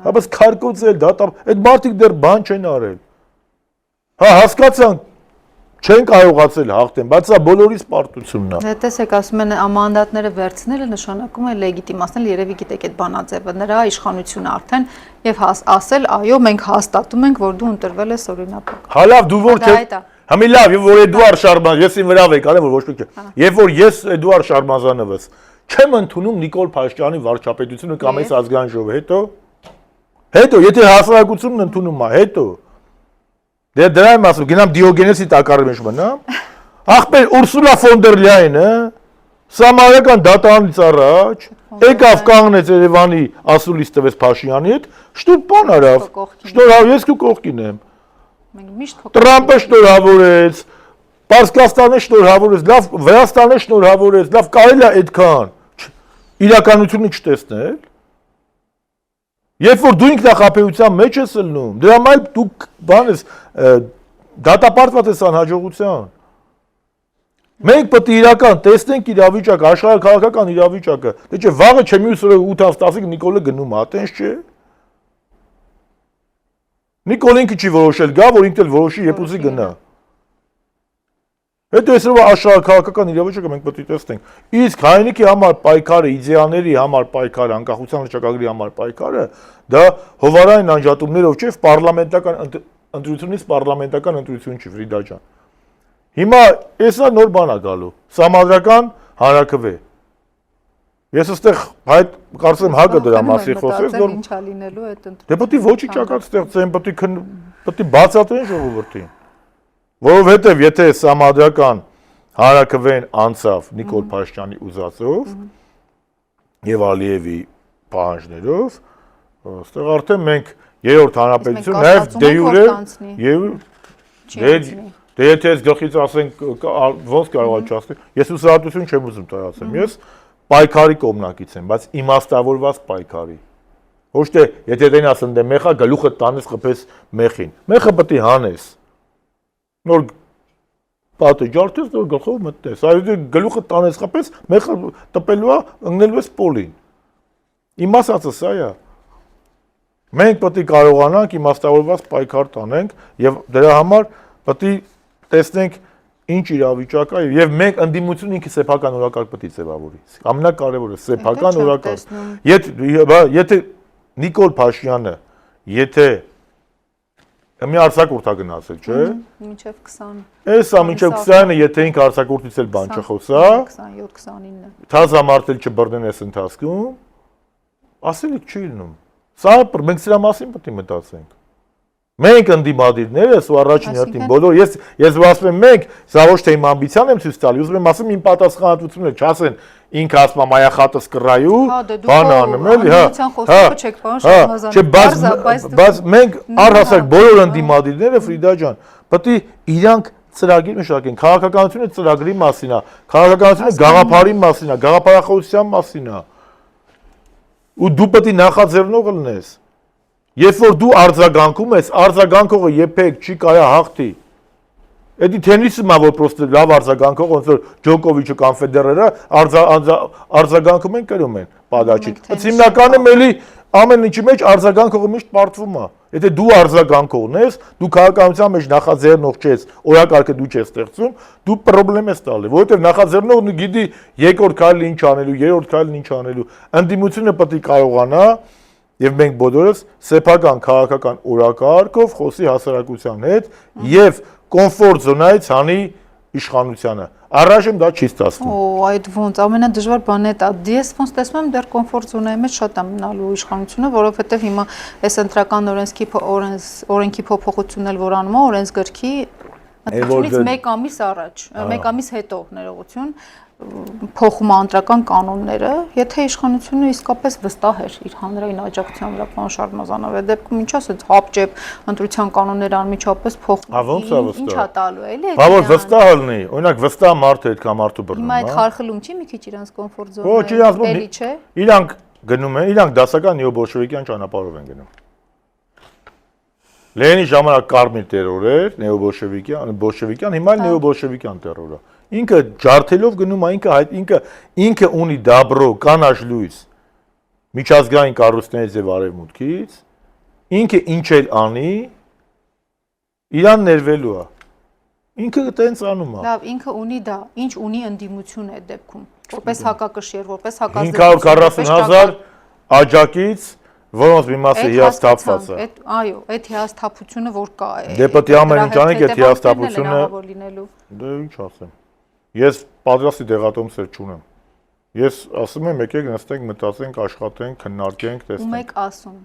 Հա, բայց քարկոծել, այդ մարդիկ դեռ բան չեն արել։ Հա, հասկացանք, չեն կարողացել հաղթեն, բայց սա բոլորիս պարտությունն է։ Դե տեսեք, ասում են մանդատները վերցնելը նշանակում է լեգիտիմացնել, երևի գիտեք այդ բանաձևը, նրա իշխանությունը արդեն եւ ասել, այո, մենք հաստատում ենք, որ դու ընտրվել ես օրինապակ։ Հա լավ, դու որ չէ։ Համի լավ, եւ որ Էդուարդ Շարմազանովը, ես ին վրա եք արել, որ ոչ մի չէ։ Եվ որ ես Էդուարդ Շարմազանովս չեմ ընդունում Նիկոլ Փաշինյանի վարչապետությունը կամ այս ազգային ժողովը, հետո եթե հասարակությունն ընդունում է, հետո դե դրա եմ ասում, գնամ Դիոգենեսի տակառի մեջ մնամ։ Ախպեր Ուրսուլա ֆոն դեր Լյայնը Սամարական դատարանից առաջ եկավ կանգնեց Երևանի ասուլիս տվեց Փաշինյանի հետ, շտուր բան արավ։ Շնորհավոր, ես քո կողքին եմ։ Մենք միշտ Տրամպը շնորհավորեց, Պարսկաստանը շնորհավորեց, լավ Վրաստանը շնորհավորեց, լավ կարելի է այդքան իրականությունը չտեսնել։ Երբ որ դու ինքնախապեյության մեջ ես ելնում, դրա համար դու բան ես դատապարտված ես անհաջողության։ Մենք պետք է իրական տեսնենք իրավիճակը, աշխարհաքաղաքական իրավիճակը։ Դե չէ, վաղը չէ մյուս օրը 8:10 Նիկոլը գնում է, տենց չէ։ Նիկոլը ինքը չի որոշել, գա, որ ինքն էլ որոշի, երբ ուզի գնա։ Հետո այսօրվա աշխարհաքաղաքական իրավիճակը մենք պետք է տեսնենք։ Իսկ հայնիկի համար պայքարը, իդեալների համար պայքարը, անկախության հռչակագրի համար պայքարը, դա հովարային անջատումներով չէ, պարլամենտական ընտրությունից պարլամենտական ընտրություն չի, Ֆրիդա ջան։ Հիմա էսա նոր բան է գալու։ Սահմանադրական հանրաքվե։ Ես այստեղ հայտ կարծեմ հակը դրա մասի խոսես, որ ինչա լինելու այդ ընտրությունը։ Դե պետք է ոչի ճակատ ստեղծեն, պետք է բացատրեն ժողովրդին։ Որովհետև եթե սահմանադրական հանրաքվեն անցավ Նիկոլ Փաշինյանի ուզածով եւ Ալիևի պահանջներով, այստեղ արդեն մենք երրորդ հանրապետություն նաեւ դե յուրե դե եթե ես գլխից ասենք ոնց կարող է չասել, ես ուսահատություն չեմ ուզում տարածեմ, ես պայքարի կողմնակից եմ, բայց իմաստավորված պայքարի։ Ոչ թե եթե դեն ասեն դե մեխա գլուխը տանես խփես մեխին։ Մեխը պետք է հանես։ Նոր պատը ջարդես, նոր գլխով մտնես։ Այո, գլուխը տանես խփես, մեխը տպելու է, ընկնելու է սպոլին։ Իմ ասածը սա է։ Մենք պետք է կարողանանք իմաստավորված պայքար տանենք եւ դրա համար պետք է տեսնենք ինչ իրավիճակ է եւ մենք ընդդիմություն ինքը սեփական օրակարգ պետք է ձևավորի։ Ամենակարևորը սեփական օրակարգ։ Եթե Նիկոլ Փաշինյանը, եթե մի արձակուրդ է գնացել, չէ՞։ Մինչև 20։ Էսա մինչև 20-ը եթե ինքը արձակուրդից էլ բան չխոսա, 27-29։ Թազամարտել չբռնեն այս ընթացքում, ասելիք չի լինում։ Սա մենք սրա մասին պետք է մտածենք։ Մենք ընդդիմադիրներս ու առաջին հերթին բոլոր ես ասում եմ մենք, սա ոչ թե իմ ամբիցիան եմ ցույց տալի, ուզում եմ ասեմ իմ պատասխանատվությունը, չասեն ինքը ասում է մայախատս կռայու, բան անում էլի, բայց մենք առհասարակ բոլոր ընդդիմադիրները Ֆրիդա ջան, պետք է իրանք ծրագիր մշակեն, քաղաքականությունը ծրագրի մասին է, քաղաքականությունը գաղափարի մասին է, գաղափարախոսության մասին է։ Ու դու պետք է նախաձեռնողը լինես։ Երբ որ դու արձագանքում ես, արձագանքողը երբեք չի կարա հաղթի։ Էդի թենիսը մա որ պրոստը լավ արձագանքող ոնց որ Ջոկովիչը կամ Ֆեդերերը արձագանքում են կրում են պադաչի։ Բայց հիմնականում էլի ամեն ինչի մեջ արձագանքողը միշտ պարտվում է։ Եթե դու արձագանքողն ես, դու քաղաքականության մեջ նախաձեռնող չես, օրակարգը դու չես ստեղծում, դու խնդրեմ ես տալի, որովհետև նախաձեռնողն գիտի երկրորդ քայլը ինչ անելու, երրորդ քայլը ինչ անելու։ Ընդդիմությունը պետք է կարողանա եւ մենք բոլորս սեփական քաղաքական օրակարգով խոսի հասարակության հետ եւ կոմֆորտ զոնայից հանի իշխանությանը։ Առայժմ դա չի ստացվում։ Օ, այդ ոնց ամենադժվար բանն է դա։ Ես ոնց տեսնում եմ դեռ կոմֆորտ զոնայի մեջ շատ է մնալու իշխանությունը, որովհետեւ հիմա այս ընտրական օրենքի փոփոխությունն էլ որ անում է օրենսգրքի ընտրությունից 1 ամիս առաջ, 1 ամիս հետո ներողություն փոխում է ընտրական կանոնները, եթե իշխանությունը իսկապես վստահ էր իր հանրային աջակցության վրա, պարոն Շարմազանով, այդ դեպքում ինչ ասած հապճեպ ընտրության կանոնները անմիջապես փոխվում։ Ինչա տալու էլի։ Բա որ վստահ լինի, օրինակ վստահ մարդ է այդքան մարդու բռնում։ Հիմա այդ խարխլում չի մի քիչ իրանց կոմֆորտ զոնա։ Ոչ, իրանք գնում են, իրանք դասական նեոբոլշևիկյան ճանապարհով են գնում։ Լենինի ժամանակ կարմիր տերոր էր, նեոբոլշևիկյան, հիմա էլ նեոբոլշևիկյան տերոր է։ Ինքը ջարդելով գնում է, ինքը ունի դաբրո, կանաչ լույս միջազգային կառույցներից եւ արևմուտքից, ինքը ինչ էլ անի, իրան ներվելու է։ Ինքը տենց անում է։ Լավ, ինքը ունի դա, ինչ ունի ընդդիմություն այդ դեպքում, որպես հակակշիռ, որպես 540,000 աջակից, որոնց մի մասը հիասթափված է։ Այո, այդ հիասթափությունը որ կա է։ Դեպի ամենուչանիկ այդ հիասթափությունը դե ինչ ասեմ։ Ես պատրաստի դեղատոմսեր չունեմ։ Ես ասում եմ եկեք նստենք, մտածենք, աշխատենք, քննարկենք, տեսնենք։ Ում եք ասում։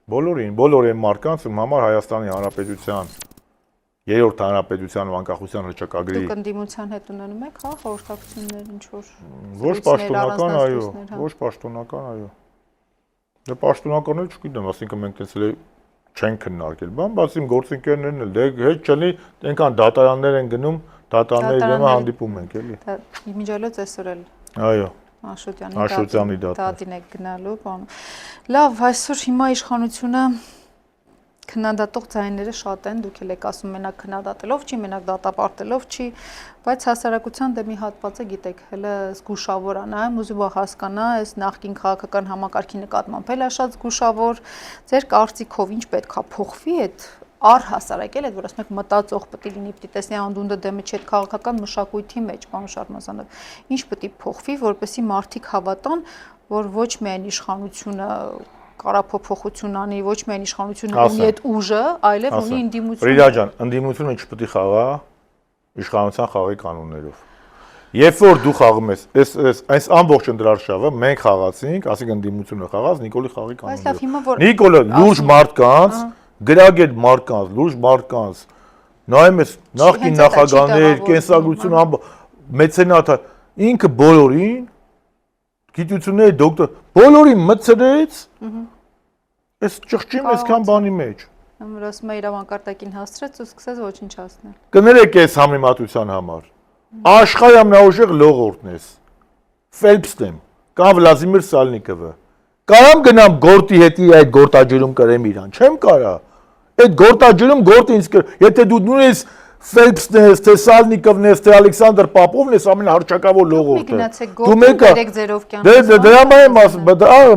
Բոլոր այն մարդկանց, ում համար Հայաստանի Հանրապետության երրորդ հանրապետության անկախության հռչակագրի Դուք ընդդիմության հետ ունենում եք, հա, խորհրդակցություններ ինչ որ։ Ոչ պաշտոնական, այո, ոչ պաշտոնական, այո։ Դե պաշտոնական էլ չգիտեմ, ասինքն մենք տեսել չենք քննարկել, բացի իմ գործընկերներն էլ, դե հետ չլինի, այնքան դատարաններ են գնում, դատարանների դեմը հանդիպում ենք, էլի։ Միջալոց այսօր էլ։ Այո։ Աշոտյանի դատին եք գնալու, բան։ Լավ, այսօր հիմա իշխանությունը քննադատող ձայները շատ են, դուք եք ասում մենակ քննադատելով չի, մենակ դատապարտելով չի, բայց հասարակության դե մի հատվածը գիտեք, հələ զգուշավոր է նայում, ուզում է հասկանա, այս նախկին քաղաքական համակարգի նկատմամբ էլ է շատ զգուշավոր, ձեր կարծիքով ինչ պետքա փոխվի այդ առհասարակ էլ այդ որ ասում եք մտածող պետք է լինի, պետք է տեսնի անդունդը դեմը չի այդ քաղաքական մշակույթի մեջ, պարոն Շարմազանով, ինչ պետք է փոխվի, որպեսզի մարդիկ հավատան, որ ոչ միայն իշխանությունը կարափոփոխություն անի, ոչ միայն իշխանությունը ունի այդ ուժը, այլև ունի ընդդիմություն։ Ֆրիդա ջան, ընդդիմությունը չպետք է խաղա իշխանության խաղի կանոններով։ Երբ որ դու խաղում ես, այս ամբողջ ընդրարշավը մենք խաղացինք, ասենք ընդդիմությունը խաղաց Նիկոլի խաղի կանոններով։ Նիկոլը լուրջ մարդկանց, գրագետ մարդկանց, լուրջ մարդկանց, նայում ես նախկին նախագահներ, կենսագրություն, մեծենաթ, ինքը բոլորին գիտությունների դոկտոր, բոլորին մտցրեց այս ճղճին այսքան բանի մեջ։ Որ ասում է իրավանկարտակին հասցրեց ու սկսեց ոչնչացնել։ Կներեք այս համեմատության համար։ Աշխարհի ամենաուժեղ լողորդն ես։ Ֆելպսն եմ, կամ Վլադիմիր Սալնիկովը։ Կարամ գնամ գործի հետի այդ գործաջրում կրեմ իրան, չեմ կարա։ Այդ գործաջրում գործը ինձ եթե դու նույնպես Ֆելպսն ես, թե Սալնիկովն ես, թե Ալեքսանդր Պապովն ես ամենահռչակավոր լողորդը։ Դու մեկը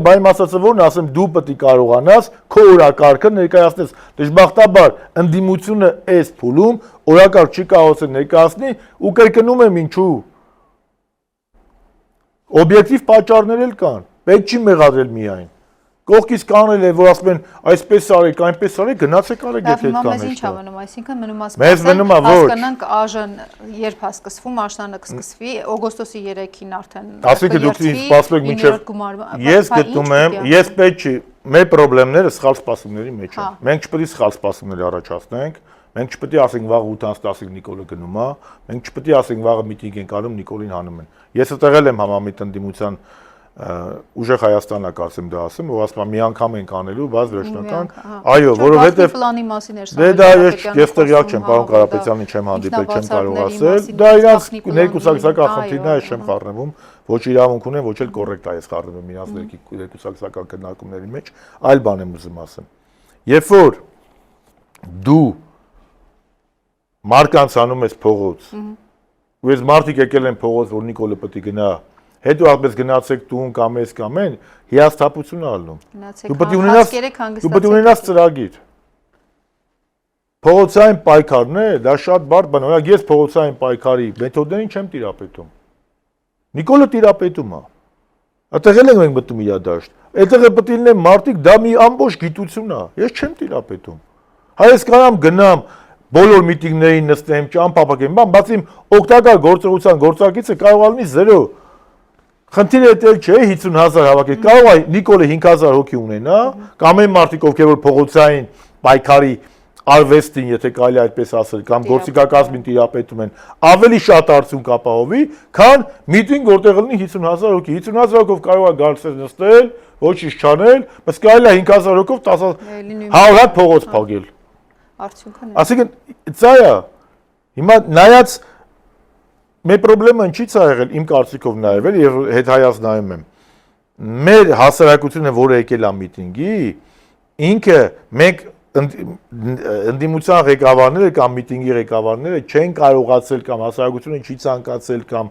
բայմ ասածը որն ասեմ դու պետք է կարողանաս քո օրակարգը ներկայացնես։ Դժբախտաբար ընդդիմությունը այս փուլում օրակարգ չի կարողացել ներկայացնի ու կրկնում եմ ինչու։ Օբյեկտիվ պատճառներ էլ կան, պետք չի մեղադրել միայն։ Կողքից կանել է, որ ասում են այսպես արեք, այնպես արեք, գնացեք արեք եթե այդ կանեք։ Մեզ ինչ է մնում, այսինքն մնում հասկանանք ԱԺ-ն երբ է սկսվում, աշնանը կսկսվի, օգոստոսի 3-ին արդեն։ Ասիկը դուք ինձ սպասեք մինչև ես գտնում եմ, ես պետք չի, մեր խնդիրները սխալ սպասումների մեջ են։ Մենք չպետք է սխալ սպասումներ առաջացնենք, մենք չպետք է ասենք վաղ 8:10 Նիկոլը գնում է, մենք չպետք է ասենք վաղը միտինգ են կանում, Նիկոլին հանում են։ Ես այդտեղ եմ համամիտ ընդդիմության ուժեղ Հայաստանն է կարծեմ դա ասում, որ ասում մի անգամ ենք անելու, բայց վերջնական, այո, որովհետև պլանի մասին էր դե դա ես տեղյակ չեմ, պարոն Կարապետյանին չեմ հանդիպել, չեմ կարող ասել, դա իրանց ներկուսակցական խնդիրն է, ես չեմ խառնվում, ոչ իրավունք ունեմ, ոչ էլ կոռեկտ է ես խառնվում իրանց ներկուսակցական քննարկումների մեջ, այլ բան եմ ուզում ասեմ։ Երբ որ դու մարկանց անում ես փողոց, ու ես մարդիկ եկել են փողոց, որ Նիկոլը պետք է գնա հետո ապես գնացեք տուն կամ ես կամ են, հիասթափություն ալնում։ Դու պետք է ունենաս ծրագիր։ Փողոցային պայքարն է, դա շատ բարդ բան է։ Օրինակ ես փողոցային պայքարի մեթոդներին չեմ տիրապետում։ Նիկոլը տիրապետում է։ Այդտեղ էլ ենք մտնում իրադաշտ։ Այդտեղ պետք է լինեն մարդիկ, դա մի ամբողջ գիտություն է։ Ես չեմ տիրապետում։ Հայ ես կարամ գնամ բոլոր միտինգներին նստեմ, ճամփապակեմ, բացի օգտակար գործողության գործակիցը կարող է լինի 0 Խնդիրը էլ չէ 50,000 հավաքել, կարող է Նիկոլը 5,000 հոգի ունենա, կամ այն մարդիկ, ովքեր որ փողոցային պայքարի արվեստին, եթե կարելի է այդպես ասել, կամ գործիքակազմին տիրապետում են, ավելի շատ արդյունք ապահովի, քան միտինգ, որտեղ լինի 50,000 հոգի։ 50,000 հոգով կարող է գալսել նստել, ոչինչ չանել, բայց կարելի է 5,000 հոգով 100 հատ փողոց փակել։ Արդյունքն է։ Այսինքն դա է։ Հիմա նայած մեր խնդրեմը ինչի՞ց է եղել իմ կարծիքով նաև էլ եւ հետ հայաց նայում եմ։ Մեր հասարակությունը, որը եկել է միտինգի, ինքը մենք ընդդիմության ղեկավարները կամ միտինգի ղեկավարները չեն կարողացել կամ հասարակությունը չի ցանկացել կամ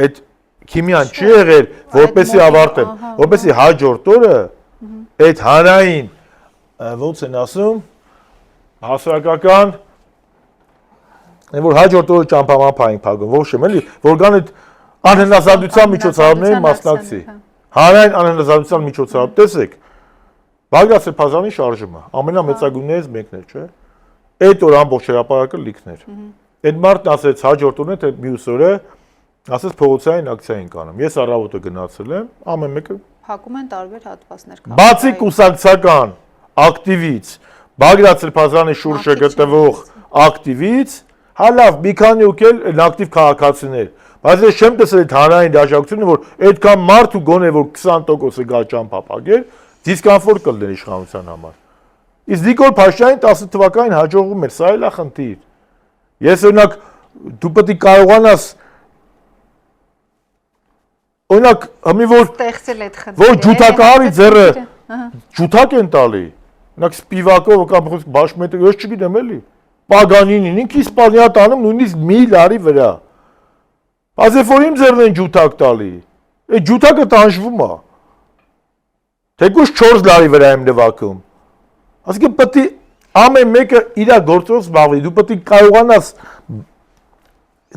այդ քիմիան չի եղել, որպեսի ավարտեն, որպեսի հաջորդ օրը այդ հանրային ոնց են ասում հասարակական որ հաջորդ օրը ճամփամփային փակում, ոչ եմ էլի, որ կան այդ անհնազանդության միջոցառումների մասնակցի։ Հանրային անհնազանդության միջոցառում, տեսեք, Բաղդադ Սրբազանի շարժումը ամենամեծագույններից մեկն է, չէ՞։ Այդ օր ամբողջ հրապարակը լիքներ։ Այդ մարդն ասեց հաջորդ օրն է թե մյուս օրը ասեց փողոցային ակցիա են կանում։ Ես առավոտը գնացել եմ, ամեն մեկը փակում են տարբեր հատվածներ։ Բացի կուսակցական ակտիվից, Բաղդադ Սրբազանի շուրջը գտնվող ակտիվից, հալավ մի քանի ուկել ակտիվ քաղաքացիներ։ Բայց ես չեմ տեսել այդ հանրային դաշնակցությունը, որ այդքան մարդ ու գոնե որ 20%-ը գա ճամփապակեր, դիսկոմֆորտ կլներ իշխանության համար։ Իսկ Նիկոլ Փաշինյանին 10 թվականին հաջողվում էր, սա էլ է խնդիր։ Ես օրինակ դու պետք է կարողանաս օրինակ հիմի որ ստեղծել այդ խնդիրը։ Որ ջութակահարի ձեռը ջութակ են տալի։ Օրինակ Սպիվակով կամ Բաշմետը, ես չգիտեմ էլի։ Պագանինին ինքը Իսպանիա տանում նույնիսկ մի լարի վրա։ Բայց որ իմ ձեռն են ջութակ տալի։ Այդ ջութակը տանջվում է։ Թեկուզ 4 լարի վրա եմ նվագում։ Այսինքն պետք է ամեն մեկը իր գործով զբաղվի։ Դու պետք է կարողանաս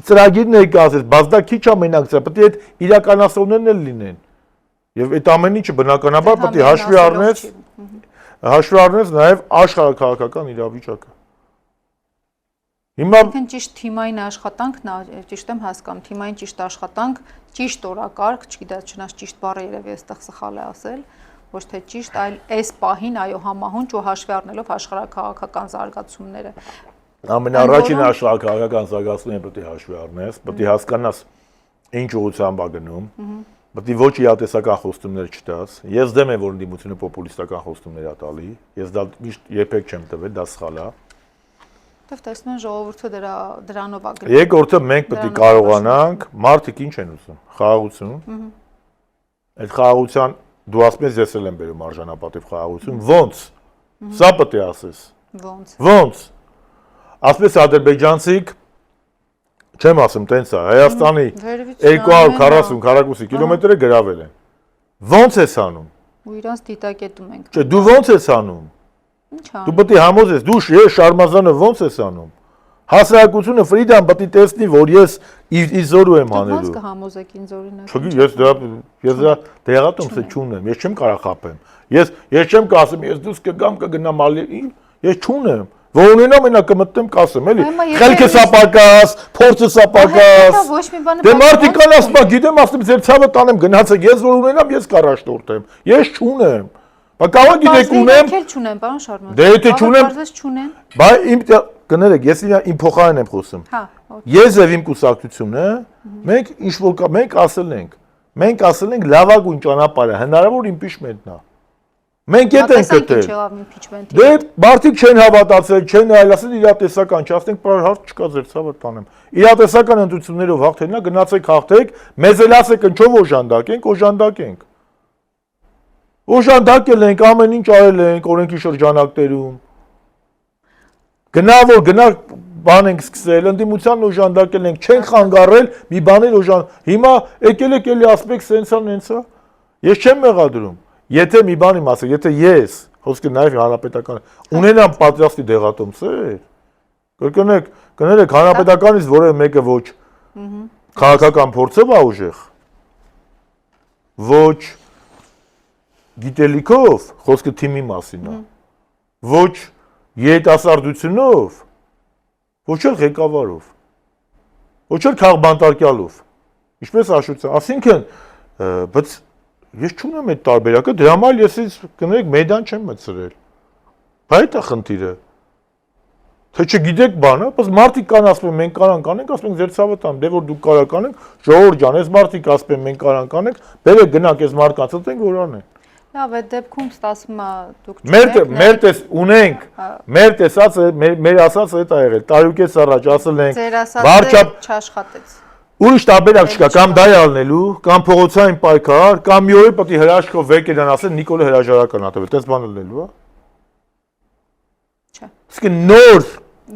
ծրագիր ներկայացնել, բայց դա քիչ ամենակ է, պետք է այդ իրականացողներն էլ լինեն։ Եվ այդ ամեն ինչը բնականաբար պետք է հաշվի առնես նաև աշխարհաքաղաքական իրավիճակը։ Հիմա ճիշտ թիմային աշխատանքն է, ճիշտ եմ հասկանում, թիմային ճիշտ աշխատանք, ճիշտ օրակարգ, չգիտեմ, չնայած ճիշտ բառը երևի այստեղ սխալ է ասել, ոչ թե ճիշտ, այլ այս պահին այո համահունչ ու հաշվի առնելով աշխարհաքաղաքական զարգացումները։ Ամենառաջին աշխարհաքաղաքական զարգացումները պետք է հաշվի առնես, պետք է հասկանաս ինչ ուղղությամբ է գնում, պետք է ոչ իրատեսական խոստումներ չտաս։ Ես դեմ եմ որ ընդդիմությունը պոպուլիստական խոստումներ է տալի, ես դա միշտ երբեք չեմ տվել, դա սխալ է։ Դեռ տեսնում են ժողովուրդը դրանով է գնում։ Երկրորդը մենք պետք է կարողանանք, մարդիկ ինչ են ուզում, խաղաղություն։ Այդ խաղաղության դու ասում ես ես էլ եմ բերում արժանապատիվ խաղաղություն, ոնց։ Սա պետք է ասես։ Ոնց։ Ասես ադրբեջանցիք չեմ ասում տենց է, Հայաստանի 240 կիլոմետրը գրավել են։ Ոնց ես անում։ Ու իրանց դիտակետում ենք։ Չէ, դու ոնց ես անում։ Դու պետք է համոզես, դու Շարմազանը ոնց ես անում։ Հասարակությունը Ֆրիդան պետք է տեսնի, որ ես իզորու եմ անելու։ Ոնց կհամոզեք ինձ օրինակ։ Չգիտեմ, ես դա դեղատոմս չունեմ, ես չեմ կարող խապեմ։ Ես չեմ կասեմ, ես դուս կգամ կգնամ ալի, ես չունեմ։ Որ ունենամ մենակ կմտնեմ կասեմ, էլի։ Խելքը սապակաս, փորձը սապակաս։ Դե մարդիկ կան ասում, գիտեմ, ասում ձեր ցավը տանեմ գնացեք, ես որ ունենամ, ես կառաջնորդեմ։ Ես չունեմ։ Բա կարող գիտեք ունեմ։ Ես չունեմ, պարոն Շարմազան։ Դե եթե չունեմ, չունեն։ Բա իմ կներեք, ես իմ փոխարեն եմ խոսում։ Հա։ Ես եւ իմ կուսակցությունը, մենք ինչ որ մենք ասել ենք լավագույն ճանապարհը հնարավոր իմպիչմենտն է։ Մենք ետ ենք գտել։ Դե մարդիկ չեն հավատացել, չեն այլասել իրատեսական, չասենք բար հարց չկա ձեր ցավը տանեմ։ Իրատեսական ընտրություններով հաղթելնա գնացեք հաղթեք, մեզ էլ ասեք ինչով օժանդակենք։ Օժանդակել ենք, ամեն ինչ արել ենք օրենքի շրջանակներում։ Գնա բան ենք սկսել, ընդդիմության օժանդակել ենք, չենք խանգարել մի բաներ Հիմա եկել եք էլի ասում եք սենսա։ Ես չեմ մեղադրում։ Եթե մի բան իմ ասեք, եթե ես, խոսքը նաև հանրապետական, ունենամ պատրաստի դեղատոմսեր, կներեք հանրապետականից որևէ մեկը ոչ քաղաքական փորձով է ուժեղ, ոչ գիտելիքով, խոսքը թիմի մասին է, ոչ երիտասարդությունով, ոչ էլ ղեկավարով, ոչ էլ քաղբանտարկյալով, ինչպես Աշոտյան, ասինքն, բայց ես չունեմ այդ տարբերակը, դրա համար ես կներեք մեդան չեմ մտցրել, բա այդ է խնդիրը, թե չգիտեք բանը, բայց մարդիկ կան ասում են մենք կարան կանենք, ասում ենք ձեր ցավը տան, դե որ դուք կարա կանենք, ժողովուրդ ջան, այս մարդիկ ասում են մենք կարան կանենք, բերեք գնանք այս մարդկանց ցտենք որ անեն։ Լավ, այդ դեպքում ստացվում է դուք Մեր տես ունենք, մեր տեսածը, մեր ասածը դա եղել, տարուկես առաջ ասել ենք, վարչապետ չաշխատեց։ Ուրիշ տարբերակ չկա, կամ դա է ալնելու, կամ փողոցային պայքար, կամ մի օր պետք է հրաշքով վեկելան ասել Նիկոլը հրաժարական ա տվել, տես բան ալնելու, հա։ Իսկ նոր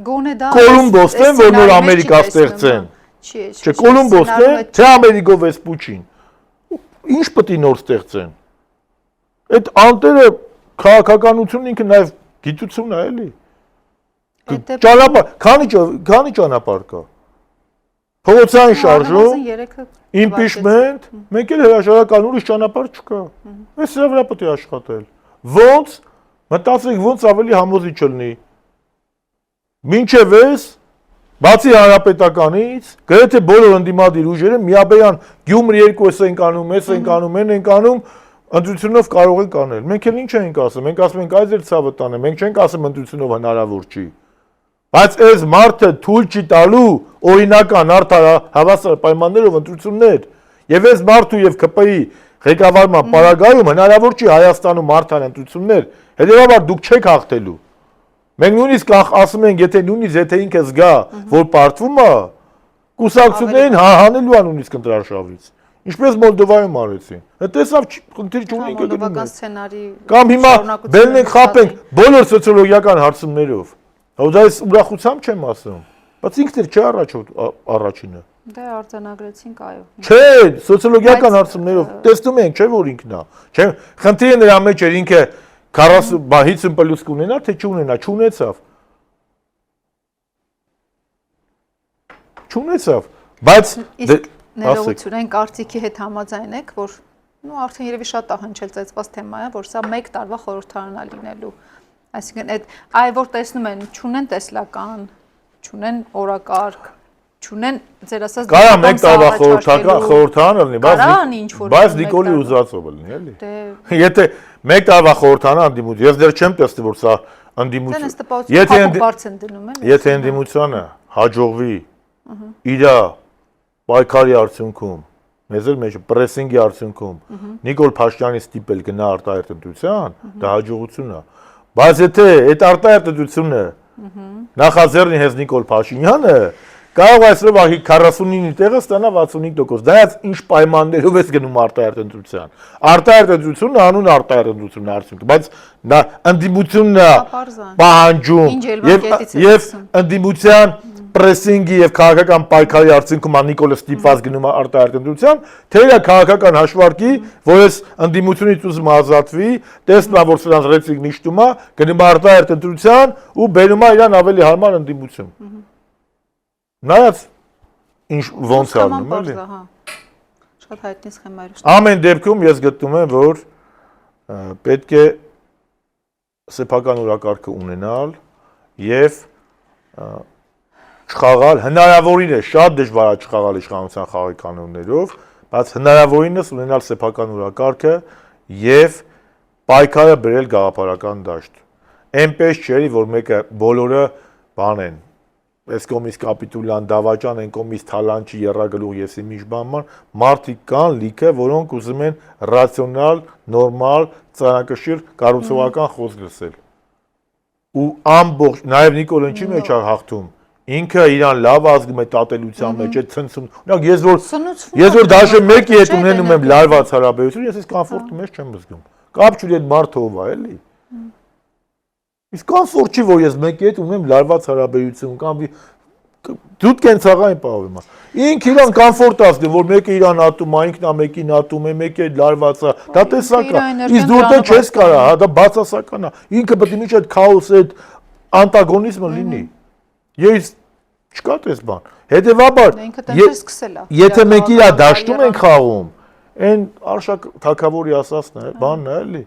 Գոնե դա Կոլումբոսն են, որ նոր Ամերիկա ստեղծեն։ Չէ, Կոլումբոսն է, թե Ամերիկո Վեսպուչին։ Ինչ պետք է նոր ստեղծեն։ Այդ անտերը քաղաքականությունն ինքը նաև գիտություն է, էլի։ Ճանապարհ, քանի ճանապարհ կա։ Փողոցային շարժում, impeachment, մեկ էլ հրաժարական ուրիշ ճանապարհ չկա։ Այս դրա վրա պետք է աշխատել։ Ոնց մտածեք, ոնց ավելի համոզիչ լինի։ Մինչև էս բացի հանրապետականից, գրեթե բոլոր ընդդիմադիր ուժերը միաբեյան Գյումրի 2-ս են կանում, էս են կանում, են կանում, ընտրությունով կարող են կանել։ Մենք էլ ինչ ենք ասում, մենք ասում ենք այդեր ցավը տանը, մենք չենք ասում ընտրությունով հնարավոր չի։ Բայց այս մարդը թույլ չի տալու օրինական արդար հավասար պայմաններով ընտրություններ։ Եվ այս մարդու եւ ԿՊ-ի ղեկավարման պարագայում հնարավոր չի Հայաստանում արդար ընտրություններ, հետեւաբար դուք չեք հաղթելու։ Մենք նույնիսկ ասում ենք, եթե ինքը զգա, որ պարտվում է, կուսակցություններին հանելու է նույնիսկ ընտրարշավից։ Ինչպես Մոլդովայում արեցին։ Հետեսավ խնդիր չունի ինքը գնում է։ Կամ հիմա բերն ենք խապենք բոլոր սոցիոլոգիական հարցումներով։ Հա դա ես ուրախությամբ չեմ ասում, բայց ինքն էլ չի առաջինը։ Դե արձանագրեցինք, այո։ Չէ, սոցիոլոգիական հարցումներով տեսնում ենք, չէ՞ որ ինքն է։ Չէ, խնդիրը նրա մեջ էր ինքը 40 պլյուս կունենա, թե չունենա, չունեցավ։ Չունեցավ, բայց ներողություն, այն կարծիքի հետ համաձայն եք, որ արդեն երևի շատ է հնչել ծեծված թեմա է, որ սա 1 տարվա խորհրդարան է լինելու։ Այսինքն այդ որ տեսնում են, չունեն տեսլական, չունեն օրակարգ, չունեն ձեր ասած կարա 1 տարվա խորհրդարան լինի, բայց Նիկոլի ուզածով լինի, էլի։ Եթե 1 տարվա խորհրդարան անդիմություն, ես դեռ չեմ տեսնում, որ սա անդիմություն։ Եթե անդիմությանը հաջողվի իր պայքարի արդյունքում, մեզ էլ մեջ պրեսինգի արդյունքում Նիկոլ Փաշինյանի ստիպել գնա արտահայտ ընտրության, դա հաջողություն է։ Բայց եթե այդ արտահայտ ընտրությունը նախաձեռնի հենց Նիկոլ Փաշինյանը, կարող այսօր վաղի 49-ի տեղը ստանա 65%։ Դա ինչ պայմաններով է գնում արտահայտ ընտրության։ Արտահայտ ընտրությունը անուն արտահայտ ընտրությունն է արդյունքը, բայց նա ընդդիմությունն է պահանջում եւ ընդդիմության պրեսինգի եւ քաղաքական պայքարի արդյունքում Նիկոլը ստիպված գնում է արտահայտ ընտրության, թե իր քաղաքական հաշվարկի, որ այս ընդդիմությունից ուզում ազատվի, տեսնում է, որ սրանց ռեցիկ նիշտում է, գնում է արտահայտ ընտրության ու բերում է իրան ավելի հարմար ընդդիմություն։ Նայած ինչ ոնց է անում, էլի։ Շատ հայտնի սխեմայր։ Ամեն դեպքում ես գտնում եմ, որ պետք է սեփական օրակարգը ունենալ եւ չխաղալ, հնարավորին է, շատ դժվար է չխաղալ իշխանության խաղի կանոններով, բայց հնարավորինս ունենալ սեփական օրակարգը եւ պայքարը բերել գաղափարական դաշտ։ Այնպես չէ, որ մեկը բոլորը բան են, այս կողմից կապիտուլյան դավաճան, այն կողմից թալանչի եռագլուխ եսի միջբանման, մարդիկ կան լիքը, որոնք ուզում են ռացիոնալ, նորմալ, ծանրակշիռ կառուցողական խոսք լսել։ Ու ամբողջ, նաեւ Նիկոլը ինչի մեջ է հաղթում, ինքը իրան լավ ազգում է տատելության մեջ է ցնցում։ Օրինակ ես որ դաշը մեկի հետ ունենում եմ լարված հարաբերություն, ես կոմֆորտի մեջ չեմ զգում։ Կապ չունի այդ մարդը ով է, էլի։ Իսկ կոմֆորտ չի, որ ես մեկի հետ ունեմ լարված հարաբերություն կամ դուք կենցաղային պահում եք։ Ինքը իրան կոմֆորտ ասում, որ մեկը իրան ատում է, ինքն է մեկին ատում է, մեկը լարված է։ Դա տեսական է։ Իսկ դու դե չես կարա, հա, դա բացասական է։ Ինքը պետք է միշտ այդ քաոսը, այդ անտագոնիզմը լինի։ Ես չկա դες բան։ Հետևաբար եթե մենք իրա դաշտում ենք խաղում, այն Արշակ Թագավորի ասածն է, բանն է, էլի։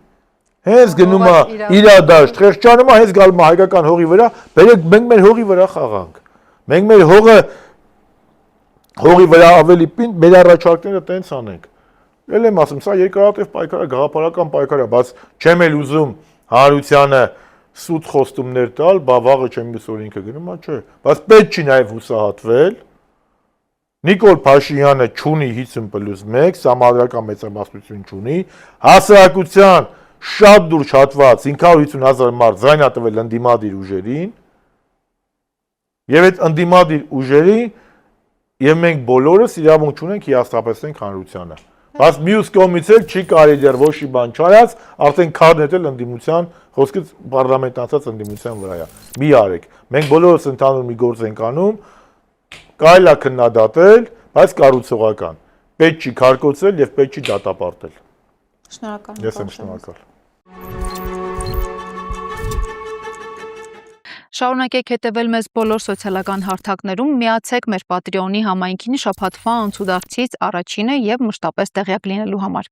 Հենց գնում է իրա դաշտ, խեղճանում է, հենց գալու է հայկական հողի վրա, բերեք մենք մեր հողի վրա խաղանք։ Մենք մեր հողի վրա ավելի պինդ, մեր առաջարկները տենց անենք։ Էլ եմ ասում, սա երկարատև պայքար է, գաղափարական պայքար է, բայց չեմ էլ ուզում Հարությանը սուտ խոստումներ տալ, բա վաղը չեմ ուսոր ինքը գնում, չէ, բայց պետք չի նաև հուսահատվել։ Նիկոլ Փաշինյանը չունի 50+1, համադրական մեծամասնություն չունի, հասարակության շատ դուրս հատված 550,000 մարդ ձայն է տվել ընդդիմադիր ուժերին, եւ այդ ընդդիմադիր ուժերին եւ մենք բոլորս իրավունք չունենք հիասթափեցնենք հանրությանը։ Բայց մյուս կողմից էլ չի կարելի դեռ ոչ մի բան չարած, արդեն քարն էլ ընդդիմության խոսքից պարլամենտ ասած ընդդիմության վրա է։ Մի արեք։ Մենք բոլորս ընդհանուր մի գործ ենք անում, կարելի է քննադատել, բայց կառուցողական։ Պետք չի քարկոծել եւ պետք չի դատապարտել։ Շնորհակալ եմ։ Ես եմ շնորհակալ։ Շարունակեք հետևել մեզ բոլոր սոցիալական հարթակներում, միացեք մեր Patreon-ի համայնքին շաբաթվա անցուդարձից առաջինը եւ մշտապես տեղյակ լինելու համար։